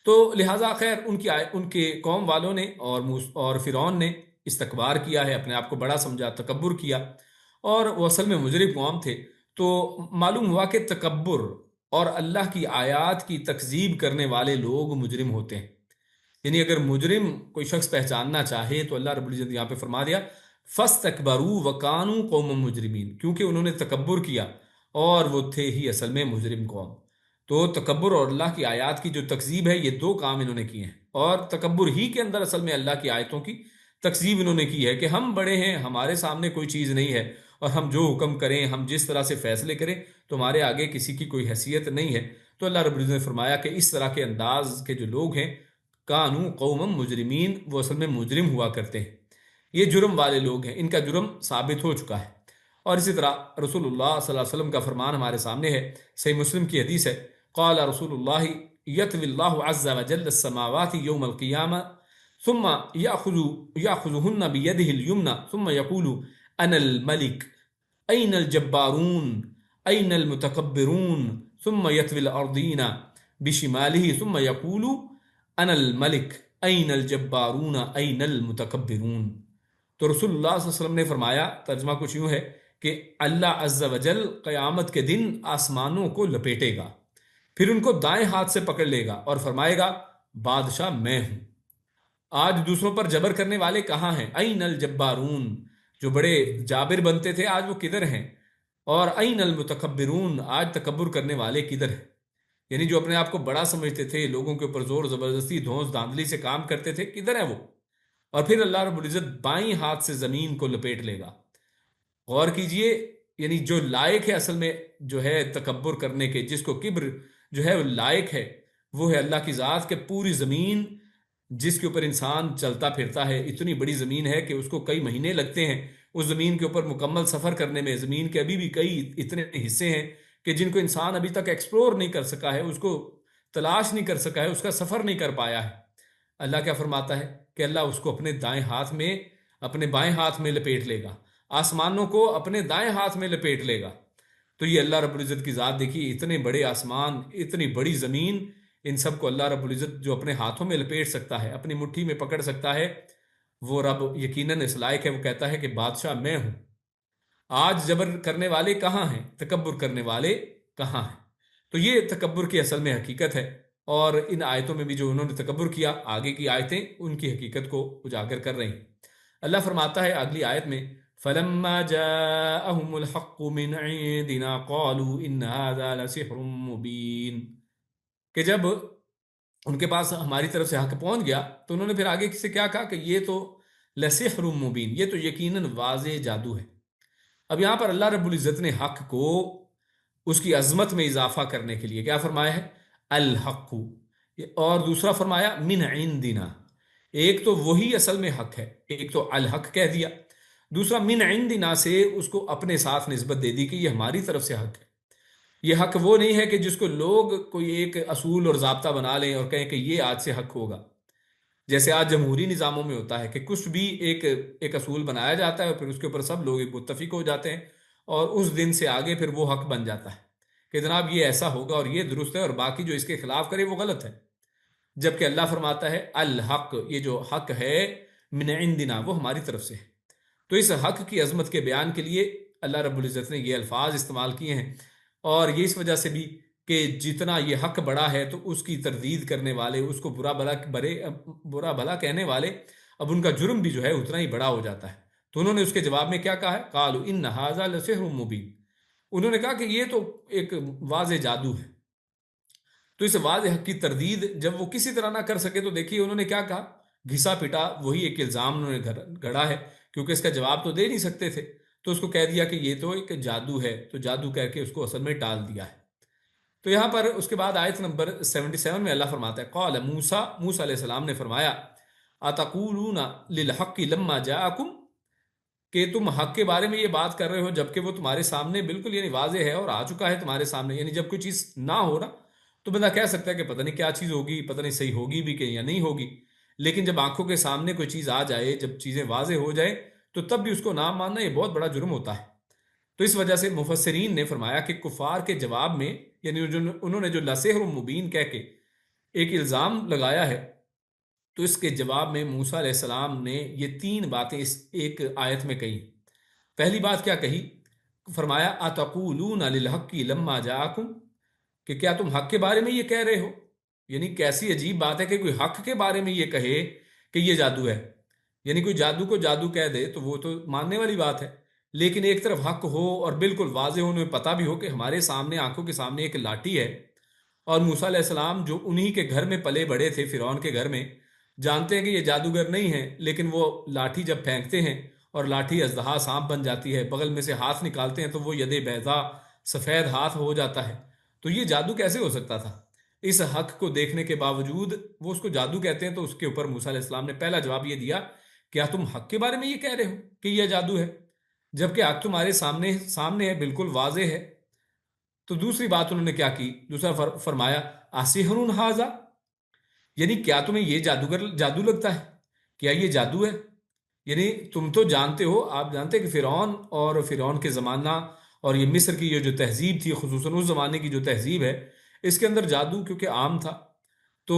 تو لہٰذا خیر ان کے قوم والوں نے اور فرعون نے استکبار کیا ہے، اپنے آپ کو بڑا سمجھا، تکبر کیا، اور وہ اصل میں مجرم قوم تھے۔ تو معلوم ہوا کہ تکبر اور اللہ کی آیات کی تکذیب کرنے والے لوگ مجرم ہوتے ہیں، یعنی اگر مجرم کوئی شخص پہچاننا چاہے تو اللہ رب العزت یہاں پہ فرما دیا فَاسْتَكْبَرُوا وَكَانُوا قَوْمًا مُجْرِمِينَ، کیونکہ انہوں نے تکبر کیا اور وہ تھے ہی اصل میں مجرم قوم۔ تو تکبر اور اللہ کی آیات کی جو تکذیب ہے، یہ 2 کام انہوں نے کیے ہیں، اور تکبر ہی کے اندر اصل میں اللہ کی آیتوں کی تکذیب انہوں نے کی ہے کہ ہم بڑے ہیں، ہمارے سامنے کوئی چیز نہیں ہے، اور ہم جو حکم کریں، ہم جس طرح سے فیصلے کریں، تمہارے آگے کسی کی کوئی حیثیت نہیں ہے۔ تو اللہ رب العزت نے فرمایا کہ اس طرح کے انداز کے جو لوگ ہیں، کانوا قوما مجرمین، وہ اصل میں مجرم ہوا کرتے ہیں، یہ جرم والے لوگ ہیں، ان کا جرم ثابت ہو چکا ہے۔ اور اسی طرح رسول اللہ صلی اللہ علیہ وسلم کا فرمان ہمارے سامنے ہے، صحیح مسلم کی حدیث ہے، قال رسول اللہ یطوی اللہ عز وجل السماوات یوم القیامہ ثم یأخذہن بیدہ الیمنی ثم یقول انا الملک این الجبارون این المتکبرون ثم یطوی الارضین بشمالہ ثم یقول انا الملک این الجبارون این المتکبرون۔ تو رسول اللہ صلی اللہ علیہ وسلم نے فرمایا، ترجمہ کچھ یوں ہے کہ اللہ عز وجل قیامت کے دن آسمانوں کو لپیٹے گا، پھر ان کو دائیں ہاتھ سے پکڑ لے گا اور فرمائے گا بادشاہ میں ہوں۔ آج دوسروں پر جبر کرنے والے کہاں ہیں؟ این الجبارون، جو بڑے جابر بنتے تھے آج وہ کدھر ہیں؟ اور این المتکبرون، آج تکبر کرنے والے کدھر ہیں؟ یعنی جو اپنے آپ کو بڑا سمجھتے تھے، لوگوں کے اوپر زور زبردستی دھونس دھاندلی سے کام کرتے تھے، کدھر ہیں وہ؟ اور پھر اللہ رب العزت بائیں ہاتھ سے زمین کو لپیٹ لے گا۔ غور کیجئے، یعنی جو لائق ہے اصل میں جو ہے تکبر کرنے کے، جس کو کبر جو ہے وہ لائق ہے، وہ ہے اللہ کی ذات، کہ پوری زمین جس کے اوپر انسان چلتا پھرتا ہے، اتنی بڑی زمین ہے کہ اس کو کئی مہینے لگتے ہیں اس زمین کے اوپر مکمل سفر کرنے میں۔ زمین کے ابھی بھی کئی اتنے حصے ہیں کہ جن کو انسان ابھی تک ایکسپلور نہیں کر سکا ہے، اس کو تلاش نہیں کر سکا ہے، اس کا سفر نہیں کر پایا ہے۔ اللہ کیا فرماتا ہے کہ اللہ اس کو اپنے دائیں ہاتھ میں، اپنے بائیں ہاتھ میں لپیٹ لے گا، آسمانوں کو اپنے دائیں ہاتھ میں لپیٹ لے گا۔ تو یہ اللہ رب العزت کی ذات دیکھیے، اتنے بڑے آسمان، اتنی بڑی زمین، ان سب کو اللہ رب العزت جو اپنے ہاتھوں میں لپیٹ سکتا ہے، اپنی مٹھی میں پکڑ سکتا ہے، وہ رب یقیناً اس لائق ہے، وہ کہتا ہے کہ بادشاہ میں ہوں۔ آج جبر کرنے والے کہاں ہیں؟ تکبر کرنے والے کہاں ہیں؟ تو یہ تکبر کی اصل میں حقیقت ہے، اور ان آیتوں میں بھی جو انہوں نے تکبر کیا، آگے کی آیتیں ان کی حقیقت کو اجاگر کر رہی ہیں۔ اللہ فرماتا ہے اگلی آیت میں فَلَمَّا جَاءَهُمُ الْحَقُّ مِنْ عِنْدِنَا قَالُوا إِنَّ هَذَا لَسِحْرٌ مُبِينٌ، کہ جب ان کے پاس ہماری طرف سے حق پہنچ گیا تو انہوں نے پھر آگے سے کیا کہا کہ یہ تو لَسِحْرٌ مُبِينٌ، یہ تو یقیناً واضح جادو ہے۔ اب یہاں پر اللہ رب العزت نے حق کو اس کی عظمت میں اضافہ کرنے کے لیے کیا فرمایا ہے؟ الحق، اور دوسرا فرمایا من عندنا۔ ایک تو وہی اصل میں حق ہے، ایک تو الحق کہہ دیا، دوسرا من عندنا سے اس کو اپنے ساتھ نسبت دے دی کہ یہ ہماری طرف سے حق ہے. یہ حق وہ نہیں ہے کہ جس کو لوگ کوئی ایک اصول اور ضابطہ بنا لیں اور کہیں کہ یہ آج سے حق ہوگا. جیسے آج جمہوری نظاموں میں ہوتا ہے کہ کچھ بھی ایک اصول بنایا جاتا ہے اور پھر اس کے اوپر سب لوگ متفق ہو جاتے ہیں اور اس دن سے آگے پھر وہ حق بن جاتا ہے کہ جناب یہ ایسا ہوگا اور یہ درست ہے اور باقی جو اس کے خلاف کرے وہ غلط ہے. جبکہ اللہ فرماتا ہے الحق، یہ جو حق ہے من عندنا وہ ہماری طرف سے ہے. تو اس حق کی عظمت کے بیان کے لیے اللہ رب العزت نے یہ الفاظ استعمال کیے ہیں، اور یہ اس وجہ سے بھی کہ جتنا یہ حق بڑا ہے تو اس کی تردید کرنے والے، اس کو برا بھلا کہنے والے، اب ان کا جرم بھی جو ہے اتنا ہی بڑا ہو جاتا ہے. تو انہوں نے اس کے جواب میں کیا کہا ہے؟ قالوا ان ھذا لسحر مبین. انہوں نے کہا کہ یہ تو ایک واضح جادو ہے. تو اس واضح حق کی تردید جب وہ کسی طرح نہ کر سکے تو دیکھیے انہوں نے کیا کہا، گھسا پٹا وہی ایک الزام انہوں نے گھڑا ہے، کیونکہ اس کا جواب تو دے نہیں سکتے تھے تو اس کو کہہ دیا کہ یہ تو ایک جادو ہے، تو جادو کہہ کے اس کو اصل میں ٹال دیا ہے. تو یہاں پر اس کے بعد آیت نمبر 77 میں اللہ فرماتا ہے قال موسیٰ علیہ السلام نے فرمایا اتقولون للحق لما جاءکم، کہ تم حق کے بارے میں یہ بات کر رہے ہو جبکہ وہ تمہارے سامنے بالکل یعنی واضح ہے اور آ چکا ہے تمہارے سامنے. یعنی جب کوئی چیز نہ ہو نا تو بندہ کہہ سکتا ہے کہ پتہ نہیں کیا چیز ہوگی، پتہ نہیں صحیح ہوگی بھی کہ یا نہیں ہوگی، لیکن جب آنکھوں کے سامنے کوئی چیز آ جائے، جب چیزیں واضح ہو جائے تو تب بھی اس کو نہ ماننا یہ بہت بڑا جرم ہوتا ہے. تو اس وجہ سے مفسرین نے فرمایا کہ کفار کے جواب میں یعنی انہوں نے جو لسحر مبین کہہ کے ایک الزام لگایا ہے، تو اس کے جواب میں موسیٰ علیہ السلام نے یہ 3 باتیں اس ایک آیت میں کہی. پہلی بات کیا کہی؟ فرمایا اتقولون للحق لما جاءکم، کہ کیا تم حق کے بارے میں یہ کہہ رہے ہو. یعنی کیسی عجیب بات ہے کہ کوئی حق کے بارے میں یہ کہے کہ یہ جادو ہے. یعنی کوئی جادو کو جادو کہہ دے تو وہ تو ماننے والی بات ہے، لیکن ایک طرف حق ہو اور بالکل واضح ہو، انہیں پتہ بھی ہو کہ ہمارے سامنے آنکھوں کے سامنے ایک لاٹھی ہے، اور موسیٰ علیہ السلام جو انہی کے گھر میں پلے بڑے تھے، فرعون کے گھر میں، جانتے ہیں کہ یہ جادوگر نہیں ہے، لیکن وہ لاٹھی جب پھینکتے ہیں اور لاٹھی اژدہا سانپ بن جاتی ہے، بغل میں سے ہاتھ نکالتے ہیں تو وہ ید بیضا سفید ہاتھ ہو جاتا ہے. تو یہ جادو کیسے ہو سکتا تھا؟ اس حق کو دیکھنے کے باوجود وہ اس کو جادو کہتے ہیں. تو اس کے اوپر موسیٰ علیہ السلام نے پہلا جواب یہ دیا، کیا تم حق کے بارے میں یہ کہہ رہے ہو کہ یہ جادو ہے جبکہ حق تمہارے سامنے ہے، بالکل واضح ہے. تو دوسری بات انہوں نے کیا کی؟ دوسرا فرمایا اسحر ھذا، یعنی کیا تمہیں یہ جادو لگتا ہے؟ کیا یہ جادو ہے؟ یعنی تم تو جانتے ہو، آپ جانتے ہیں کہ فرعون اور فرعون کے زمانہ اور یہ مصر کی یہ جو تہذیب تھی، خصوصاً اس زمانے کی جو تہذیب ہے، اس کے اندر جادو کیونکہ عام تھا. تو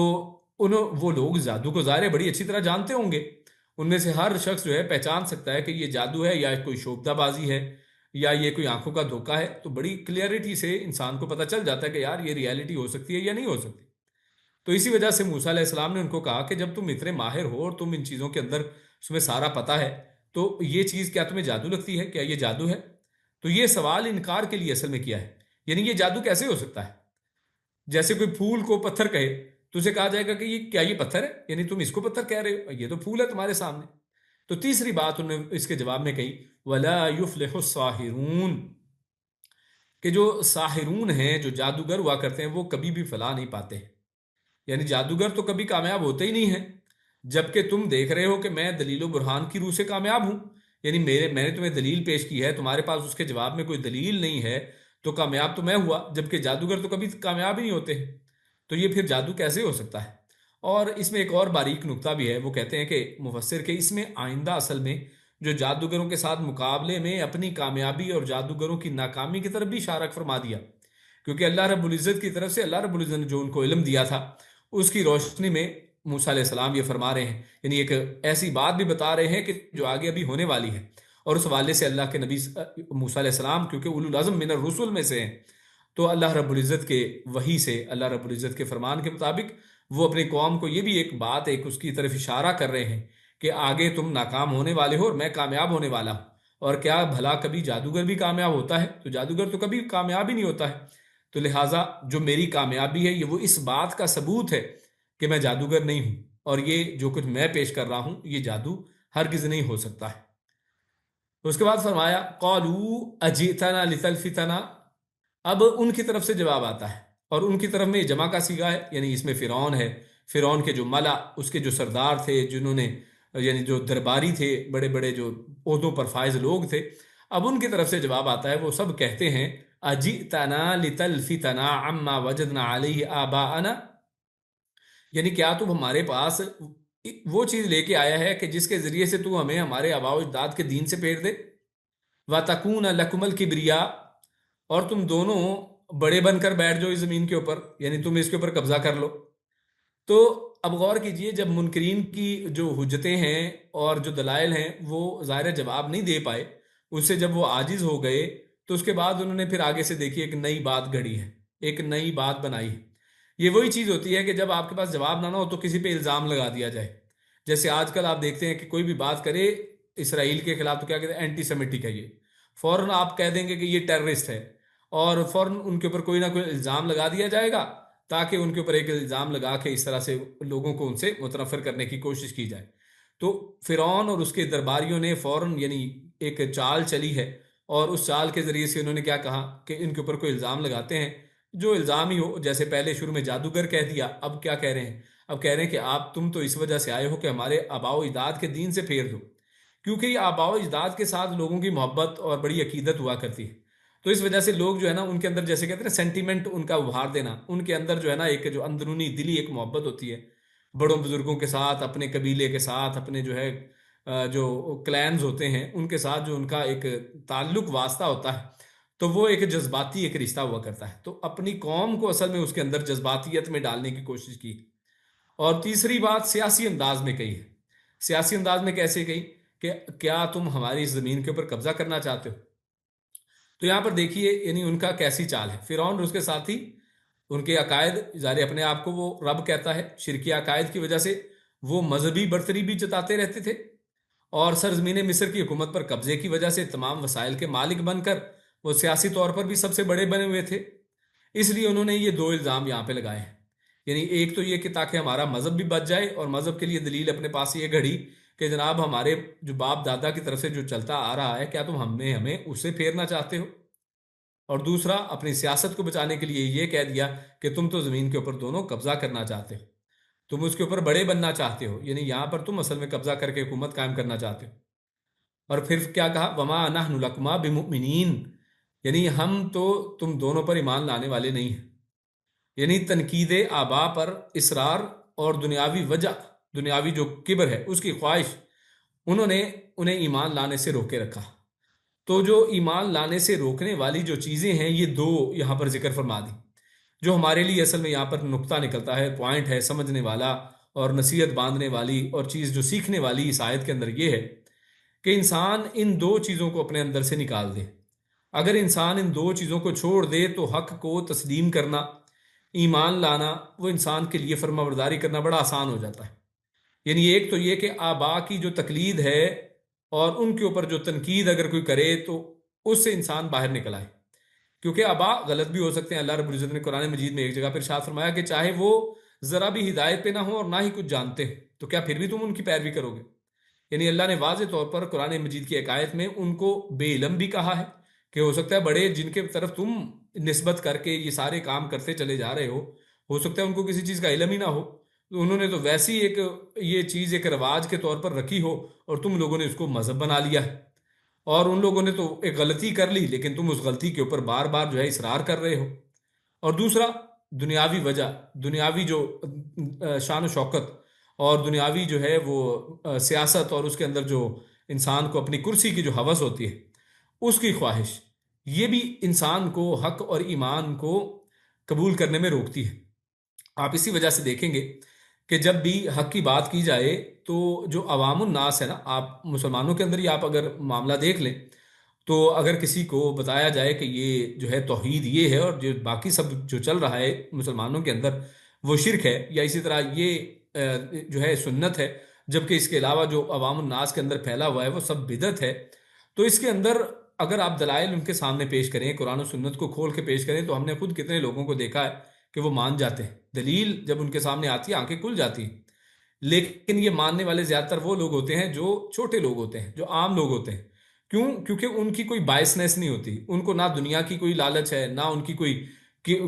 وہ لوگ جادو کو ظاہر ہے بڑی اچھی طرح جانتے ہوں گے. ان میں سے ہر شخص جو ہے پہچان سکتا ہے کہ یہ جادو ہے یا کوئی شوکدہ بازی ہے یا یہ کوئی آنکھوں کا دھوکہ ہے. تو بڑی کلیئرٹی سے انسان کو پتہ چل جاتا ہے کہ یار یہ ریالٹی ہو سکتی ہے یا نہیں ہو سکتی. تو اسی وجہ سے موسیٰ علیہ السلام نے ان کو کہا کہ جب تم اتنے ماہر ہو اور تم ان چیزوں کے اندر اس میں سارا پتہ ہے، تو یہ چیز کیا تمہیں جادو لگتی ہے؟ کیا یہ جادو ہے؟ تو یہ سوال انکار کے لیے اصل میں کیا ہے. یعنی یہ جادو کیسے ہو سکتا ہے؟ جیسے کوئی پھول کو پتھر کہے تو اسے کہا جائے گا کہ یہ پتھر ہے، یعنی تم اس کو پتھر کہہ رہے ہو، یہ تو پھول ہے تمہارے سامنے. تو تیسری بات انہوں نے اس کے جواب میں کہی وَلَا يُفْلِحُ السَّاحِرُونَ، کہ جو ساحرون ہیں، جو جادوگر ہوا کرتے ہیں، وہ کبھی بھی فلاح نہیں پاتے ہیں. یعنی جادوگر تو کبھی کامیاب ہوتے ہی نہیں ہیں، جبکہ تم دیکھ رہے ہو کہ میں دلیل و برہان کی روح سے کامیاب ہوں. یعنی میں نے تمہیں دلیل پیش کی ہے، تمہارے پاس اس کے جواب میں کوئی دلیل نہیں ہے، تو کامیاب تو میں ہوا، جبکہ جادوگر تو کبھی کامیاب ہی نہیں ہوتے ہیں. تو یہ پھر جادو کیسے ہو سکتا ہے؟ اور اس میں ایک اور باریک نکتہ بھی ہے. وہ کہتے ہیں کہ مفسر کے اس میں آئندہ اصل میں جو جادوگروں کے ساتھ مقابلے میں اپنی کامیابی اور جادوگروں کی ناکامی کی طرف بھی اشارہ فرما دیا، کیونکہ اللہ رب العزت کی طرف سے اللہ رب العزت نے جو ان کو علم دیا تھا اس کی روشنی میں موسیٰ علیہ السلام یہ فرما رہے ہیں، یعنی ایک ایسی بات بھی بتا رہے ہیں کہ جو آگے ابھی ہونے والی ہے. اور اس حوالے سے اللہ کے نبی موسیٰ علیہ السلام کیونکہ اولو العزم من الرسل میں سے ہیں، تو اللہ رب العزت کے وحی سے، اللہ رب العزت کے فرمان کے مطابق وہ اپنی قوم کو یہ بھی ایک بات اس کی طرف اشارہ کر رہے ہیں کہ آگے تم ناکام ہونے والے ہو اور میں کامیاب ہونے والا ہوں. اور کیا بھلا کبھی جادوگر بھی کامیاب ہوتا ہے؟ تو جادوگر تو کبھی کامیاب ہی نہیں ہوتا ہے. تو لہٰذا جو میری کامیابی ہے وہ اس بات کا ثبوت ہے کہ میں جادوگر نہیں ہوں، اور یہ جو کچھ میں پیش کر رہا ہوں یہ جادو ہرگز نہیں ہو سکتا ہے. اس کے بعد فرمایا قالوا اجئتنا لتلفتنا. اب ان کی طرف سے جواب آتا ہے، اور ان کی طرف میں جمع کا صیغہ ہے، یعنی اس میں فرعون ہے، فرعون کے جو ملا، اس کے جو سردار تھے، جنہوں نے یعنی جو درباری تھے، بڑے بڑے جو عہدوں پر فائز لوگ تھے، اب ان کی طرف سے جواب آتا ہے، وہ سب کہتے ہیں اجئتنا لتلفتنا عما وجدنا علیہ آباءنا، یعنی کیا تم ہمارے پاس وہ چیز لے کے آیا ہے کہ جس کے ذریعے سے تو ہمیں ہمارے آباء و اجداد کے دین سے پھیر دے، وَتَكُونَ لَكُمُ الْكِبْرِيَاءُ، اور تم دونوں بڑے بن کر بیٹھ جاؤ اس زمین کے اوپر، یعنی تم اس کے اوپر قبضہ کر لو۔ تو اب غور کیجئے، جب منکرین کی جو حجتیں ہیں اور جو دلائل ہیں وہ ظاہر جواب نہیں دے پائے، اس سے جب وہ عاجز ہو گئے، تو اس کے بعد انہوں نے پھر آگے سے دیکھی ایک نئی بات گھڑی ہے، ایک نئی بات بنائی ہے۔ یہ وہی چیز ہوتی ہے کہ جب آپ کے پاس جواب نہ ہو تو کسی پہ الزام لگا دیا جائے۔ جیسے آج کل آپ دیکھتے ہیں کہ کوئی بھی بات کرے اسرائیل کے خلاف تو کیا کہتے ہیں، اینٹی سیمیٹک ہے، یہ فوراً آپ کہہ دیں گے کہ یہ ٹیررسٹ ہے، اور فوراً ان کے اوپر کوئی نہ کوئی الزام لگا دیا جائے گا، تاکہ ان کے اوپر ایک الزام لگا کے اس طرح سے لوگوں کو ان سے متنفر کرنے کی کوشش کی جائے۔ تو فرعون اور اس کے درباریوں نے فوراً یعنی ایک چال چلی ہے، اور اس چال کے ذریعے سے انہوں نے کیا کہا کہ ان کے اوپر کوئی الزام لگاتے ہیں، جو الزام ہی ہو، جیسے پہلے شروع میں جادوگر کہہ دیا، اب کیا کہہ رہے ہیں، اب کہہ رہے ہیں کہ تم تو اس وجہ سے آئے ہو کہ ہمارے آباء و اجداد کے دین سے پھیر دو، کیونکہ یہ آباء و اجداد کے ساتھ لوگوں کی محبت اور بڑی عقیدت ہوا کرتی ہے۔ تو اس وجہ سے لوگ جو ہے نا، ان کے اندر جیسے کہتے ہیں سینٹیمنٹ ان کا ابھار دینا، ان کے اندر جو ہے نا ایک جو اندرونی دلی ایک محبت ہوتی ہے بڑوں بزرگوں کے ساتھ، اپنے قبیلے کے ساتھ، اپنے جو ہے جو کلینز ہوتے ہیں ان کے ساتھ جو ان کا ایک تعلق واسطہ ہوتا ہے، تو وہ ایک جذباتی ایک رشتہ ہوا کرتا ہے۔ تو اپنی قوم کو اصل میں اس کے اندر جذباتیت میں ڈالنے کی کوشش کی۔ اور تیسری بات سیاسی انداز میں کہی ہے۔ سیاسی انداز میں کیسے کہی کہ کیا تم ہماری اس زمین کے اوپر قبضہ کرنا چاہتے ہو؟ تو یہاں پر دیکھیے یعنی ان کا کیسی چال ہے۔ فرعون اور اس کے ساتھی، ان کے عقائد، ظاہر اپنے آپ کو وہ رب کہتا ہے، شرکی عقائد کی وجہ سے وہ مذہبی برتری بھی جتاتے رہتے تھے، اور سرزمین مصر کی حکومت پر قبضے کی وجہ سے تمام وسائل کے مالک بن کر وہ سیاسی طور پر بھی سب سے بڑے بنے ہوئے تھے۔ اس لیے انہوں نے یہ دو الزام یہاں پہ لگائے ہیں، یعنی ایک تو یہ کہ تاکہ ہمارا مذہب بھی بچ جائے، اور مذہب کے لیے دلیل اپنے پاس یہ گھڑی کہ جناب ہمارے جو باپ دادا کی طرف سے جو چلتا آ رہا ہے، کیا تم ہمیں اس سے پھیرنا چاہتے ہو؟ اور دوسرا اپنی سیاست کو بچانے کے لیے یہ کہہ دیا کہ تم تو زمین کے اوپر دونوں قبضہ کرنا چاہتے ہو، تم اس کے اوپر بڑے بننا چاہتے ہو، یعنی یہاں پر تم اصل میں قبضہ کر کے حکومت قائم کرنا چاہتے ہو۔ اور پھر کیا کہا، وما نحن لکما بمؤمنین، یعنی ہم تو تم دونوں پر ایمان لانے والے نہیں ہیں۔ یعنی تنقید آبا پر اصرار اور دنیاوی وجہ، دنیاوی جو کبر ہے اس کی خواہش، انہوں نے انہیں ایمان لانے سے روکے رکھا۔ تو جو ایمان لانے سے روکنے والی جو چیزیں ہیں، یہ دو یہاں پر ذکر فرما دی، جو ہمارے لیے اصل میں یہاں پر نقطہ نکلتا ہے، پوائنٹ ہے سمجھنے والا اور نصیحت باندھنے والی، اور چیز جو سیکھنے والی اس آیت کے اندر یہ ہے کہ انسان ان دو چیزوں کو اپنے اندر سے نکال دے۔ اگر انسان ان دو چیزوں کو چھوڑ دے تو حق کو تسلیم کرنا، ایمان لانا، وہ انسان کے لیے فرما برداری کرنا بڑا آسان ہو جاتا ہے۔ یعنی ایک تو یہ کہ آبا کی جو تقلید ہے اور ان کے اوپر جو تنقید اگر کوئی کرے تو اس سے انسان باہر نکل آئے، کیونکہ آبا غلط بھی ہو سکتے ہیں۔ اللہ رب العزت نے قرآن مجید میں ایک جگہ پر ارشاد فرمایا کہ چاہے وہ ذرا بھی ہدایت پہ نہ ہو اور نہ ہی کچھ جانتے ہیں، تو کیا پھر بھی تم ان کی پیروی کرو گے؟ یعنی اللہ نے واضح طور پر قرآن مجید کی ایک آیت میں ان کو بے علم بھی کہا ہے کہ ہو سکتا ہے بڑے جن کے طرف تم نسبت کر کے یہ سارے کام کرتے چلے جا رہے ہو سکتا ہے ان کو کسی چیز کا علم ہی نہ ہو، تو انہوں نے تو ویسی ایک یہ چیز ایک رواج کے طور پر رکھی ہو، اور تم لوگوں نے اس کو مذہب بنا لیا ہے، اور ان لوگوں نے تو ایک غلطی کر لی لیکن تم اس غلطی کے اوپر بار بار جو ہے اصرار کر رہے ہو۔ اور دوسرا دنیاوی وجہ، دنیاوی جو شان و شوکت اور دنیاوی جو ہے وہ سیاست، اور اس کے اندر جو انسان کو اپنی کرسی کی جو ہوس ہوتی ہے اس کی خواہش، یہ بھی انسان کو حق اور ایمان کو قبول کرنے میں روکتی ہے۔ آپ اسی وجہ سے دیکھیں گے کہ جب بھی حق کی بات کی جائے تو جو عوام الناس ہے نا، آپ مسلمانوں کے اندر ہی آپ اگر معاملہ دیکھ لیں تو اگر کسی کو بتایا جائے کہ یہ جو ہے توحید یہ ہے اور جو باقی سب جو چل رہا ہے مسلمانوں کے اندر وہ شرک ہے، یا اسی طرح یہ جو ہے سنت ہے، جبکہ اس کے علاوہ جو عوام الناس کے اندر پھیلا ہوا ہے وہ سب بدعت ہے، تو اس کے اندر اگر آپ دلائل ان کے سامنے پیش کریں، قرآن و سنت کو کھول کے پیش کریں، تو ہم نے خود کتنے لوگوں کو دیکھا ہے کہ وہ مان جاتے ہیں، دلیل جب ان کے سامنے آتی ہے آنکھیں کھل جاتی ہیں۔ لیکن یہ ماننے والے زیادہ تر وہ لوگ ہوتے ہیں جو چھوٹے لوگ ہوتے ہیں، جو عام لوگ ہوتے ہیں۔ کیوں؟ کیونکہ ان کی کوئی بائسنس نہیں ہوتی، ان کو نہ دنیا کی کوئی لالچ ہے، نہ ان کی کوئی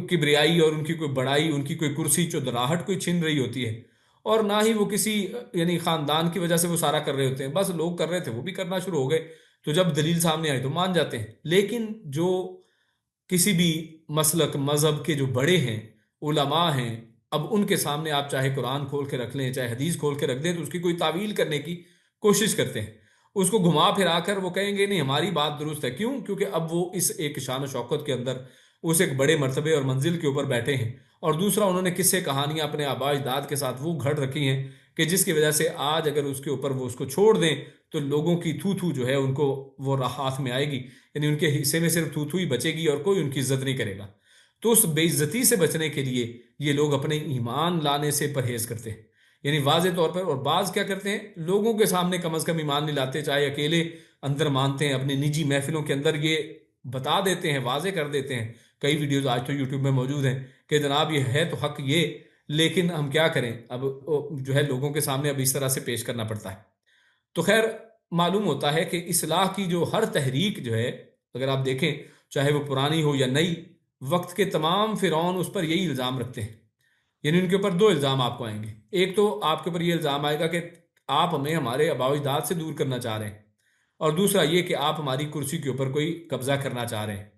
کبریائی اور ان کی کوئی بڑائی، ان کی کوئی کرسی چودراہٹ کوئی چھن رہی ہوتی ہے، اور نہ ہی وہ کسی یعنی خاندان کی وجہ سے وہ سارا کر رہے ہوتے ہیں، بس لوگ کر رہے تھے وہ بھی کرنا شروع ہو گئے، تو جب دلیل سامنے آئی تو مان جاتے ہیں۔ لیکن جو کسی بھی مسلک مذہب کے جو بڑے ہیں، علماء ہیں، اب ان کے سامنے آپ چاہے قرآن کھول کے رکھ لیں چاہے حدیث کھول کے رکھ دیں تو اس کی کوئی تعویل کرنے کی کوشش کرتے ہیں، اس کو گھما پھرا کر وہ کہیں گے نہیں ہماری بات درست ہے۔ کیوں؟ کیونکہ اب وہ اس ایک شان و شوکت کے اندر اس ایک بڑے مرتبے اور منزل کے اوپر بیٹھے ہیں، اور دوسرا انہوں نے قصے کہانیاں اپنے آباء اجداد کے ساتھ وہ گھڑ رکھی ہیں کہ جس کی وجہ سے آج اگر اس کے اوپر وہ اس کو چھوڑ دیں تو لوگوں کی تھو تھو جو ہے ان کو وہ ہاتھ میں آئے گی، یعنی ان کے حصے میں صرف تھو تھو ہی بچے گی اور کوئی ان کی عزت نہیں کرے گا۔ تو اس بے عزتی سے بچنے کے لیے یہ لوگ اپنے ایمان لانے سے پرہیز کرتے ہیں، یعنی واضح طور پر، اور بعض کیا کرتے ہیں لوگوں کے سامنے کم از کم ایمان نہیں لاتے، چاہے اکیلے اندر مانتے ہیں، اپنی نجی محفلوں کے اندر یہ بتا دیتے ہیں، واضح کر دیتے ہیں۔ کئی ویڈیوز آج تو یوٹیوب میں موجود ہیں کہ جناب یہ ہے تو حق یہ، لیکن ہم کیا کریں، اب جو ہے لوگوں کے سامنے اب اس طرح سے پیش کرنا پڑتا ہے۔ تو خیر معلوم ہوتا ہے کہ اصلاح کی جو ہر تحریک جو ہے، اگر آپ دیکھیں چاہے وہ پرانی ہو یا نئی، وقت کے تمام فرعون اس پر یہی الزام رکھتے ہیں، یعنی ان کے اوپر دو الزام آپ کو آئیں گے۔ ایک تو آپ کے اوپر یہ الزام آئے گا کہ آپ ہمیں ہمارے آباء و اجداد سے دور کرنا چاہ رہے ہیں، اور دوسرا یہ کہ آپ ہماری کرسی کے اوپر کوئی قبضہ کرنا چاہ رہے ہیں۔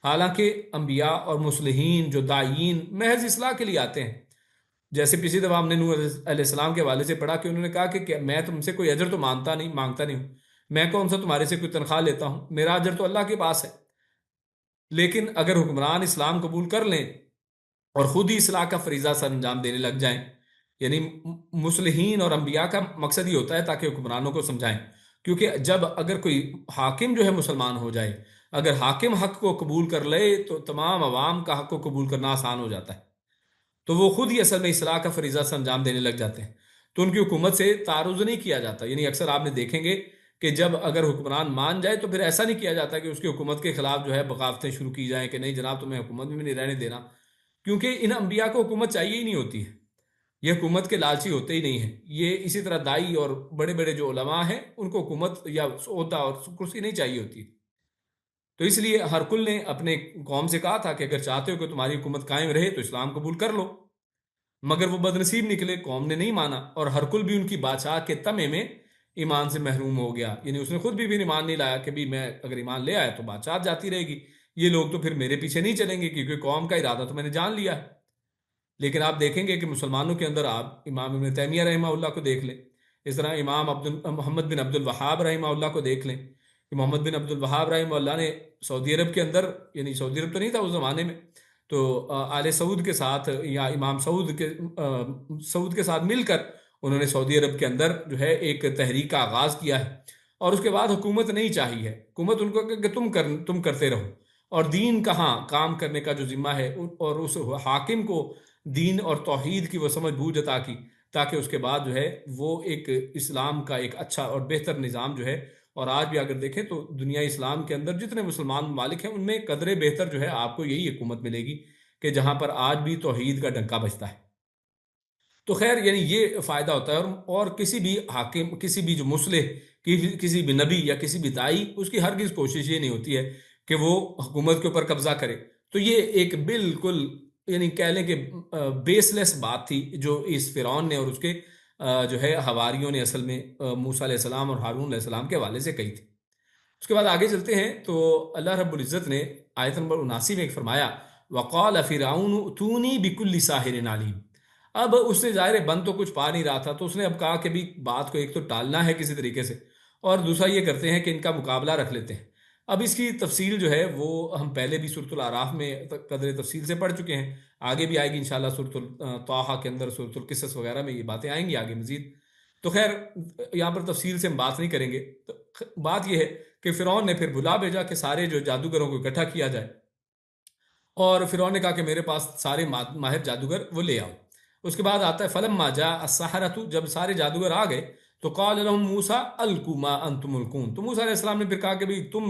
حالانکہ انبیاء اور مصلحین جو داعین محض اصلاح کے لیے آتے ہیں، جیسے پچھلی دفعہ ہم نے نوح علیہ السلام کے حوالے سے پڑھا کہ انہوں نے کہا کہ میں تم سے کوئی اجر تو مانگتا نہیں ہوں، میں کون سا تمہارے سے کوئی تنخواہ لیتا ہوں، میرا اجر تو اللہ کے پاس ہے۔ لیکن اگر حکمران اسلام قبول کر لیں اور خود ہی اصلاح کا فریضہ سر انجام دینے لگ جائیں، یعنی مصلحین اور انبیاء کا مقصد ہی ہوتا ہے تاکہ حکمرانوں کو سمجھائیں، کیونکہ جب اگر کوئی حاکم جو ہے مسلمان ہو جائے، اگر حاکم حق کو قبول کر لے تو تمام عوام کا حق کو قبول کرنا آسان ہو جاتا ہے، تو وہ خود ہی اصل میں اصلاح کا فریضہ سر انجام دینے لگ جاتے ہیں، تو ان کی حکومت سے تعارض نہیں کیا جاتا۔ یعنی اکثر آپ نے دیکھیں گے کہ جب اگر حکمران مان جائے تو پھر ایسا نہیں کیا جاتا کہ اس کی حکومت کے خلاف جو ہے بغاوتیں شروع کی جائیں کہ نہیں جناب تمہیں حکومت میں بھی نہیں رہنے دینا، کیونکہ ان انبیاء کو حکومت چاہیے ہی نہیں ہوتی ہے، یہ حکومت کے لالچی ہوتے ہی نہیں ہیں۔ یہ اسی طرح دائی اور بڑے بڑے جو علماء ہیں ان کو حکومت یا عہدہ اور کرسی نہیں چاہیے ہوتی، تو اس لیے ہرکل نے اپنے قوم سے کہا تھا کہ اگر چاہتے ہو کہ تمہاری حکومت قائم رہے تو اسلام قبول کر لو، مگر وہ بدنصیب نکلے، قوم نے نہیں مانا، اور ہرکل بھی ان کی بادشاہ کے طمع میں ایمان سے محروم ہو گیا، یعنی اس نے خود بھی ایمان نہیں لایا کہ بھی میں اگر ایمان لے آیا تو بادشاہ جاتی رہے گی، یہ لوگ تو پھر میرے پیچھے نہیں چلیں گے کیونکہ قوم کا ارادہ تو میں نے جان لیا ہے۔ لیکن آپ دیکھیں گے کہ مسلمانوں کے اندر آپ امام ابن تیمیہ رحمہ اللہ کو دیکھ لیں، اس طرح امام محمد بن عبد الوہاب رحمہ اللہ کو دیکھ لیں کہ محمد بن عبد الوہاب رحمہ اللہ نے سعودی عرب کے اندر، یعنی سعودی عرب تو نہیں تھا اس زمانے میں، تو آل سعود کے ساتھ یا امام سعود کے ساتھ مل کر انہوں نے سعودی عرب کے اندر جو ہے ایک تحریک کا آغاز کیا ہے، اور اس کے بعد حکومت نہیں چاہی ہے، حکومت ان کو کہ تم کرتے رہو، اور دین کہاں کام کرنے کا جو ذمہ ہے، اور اس حاکم کو دین اور توحید کی وہ سمجھ بوجھ عطا کی تاکہ اس کے بعد جو ہے وہ ایک اسلام کا ایک اچھا اور بہتر نظام جو ہے، اور آج بھی اگر دیکھیں تو دنیا اسلام کے اندر جتنے مسلمان ممالک ہیں ان میں قدرے بہتر جو ہے آپ کو یہی حکومت ملے گی کہ جہاں پر آج بھی توحید کا ڈنکا بجتا ہے۔ تو خیر یعنی یہ فائدہ ہوتا ہے، اور کسی بھی حاکم، کسی بھی جو مصلح، کسی بھی نبی یا کسی بھی دائی، اس کی ہرگز کوشش یہ نہیں ہوتی ہے کہ وہ حکومت کے اوپر قبضہ کرے۔ تو یہ ایک بالکل یعنی کہہ لیں کہ بیس لیس بات تھی جو اس فرعون نے اور اس کے جو ہے حواریوں نے اصل میں موسیٰ علیہ السلام اور ہارون علیہ السلام کے حوالے سے کہی تھی۔ اس کے بعد آگے چلتے ہیں تو اللہ رب العزت نے آیت نمبر 79 میں ایک فرمایا وقال فرعون اتونی بکل ساحر علیم۔ اب اس سے ظاہر بند تو کچھ پا نہیں رہا تھا، تو اس نے اب کہا کہ بھی بات کو ایک تو ٹالنا ہے کسی طریقے سے، اور دوسرا یہ کرتے ہیں کہ ان کا مقابلہ رکھ لیتے ہیں۔ اب اس کی تفصیل جو ہے وہ ہم پہلے بھی سورۃ الاعراف میں قدر تفصیل سے پڑھ چکے ہیں، آگے بھی آئے گی انشاءاللہ سورۃ طٰہٰ کے اندر، سورۃ القصص وغیرہ میں یہ باتیں آئیں گی آگے مزید۔ تو خیر یہاں پر تفصیل سے ہم بات نہیں کریں گے، تو بات یہ ہے کہ فرعون نے پھر بلا بھیجا کہ سارے جو جادوگروں کو اکٹھا کیا جائے، اور فرعون نے کہا کہ میرے پاس سارے ماہر جادوگر وہ لے آؤ۔ اس کے بعد آتا ہے فلما جاء السحرۃ، جب سارے جادوگر آ گئے تو قال لهم موسیٰ القوا ما انتم ملقون، تو موسیٰ علیہ السلام نے پھر کہا کہ بھئی تم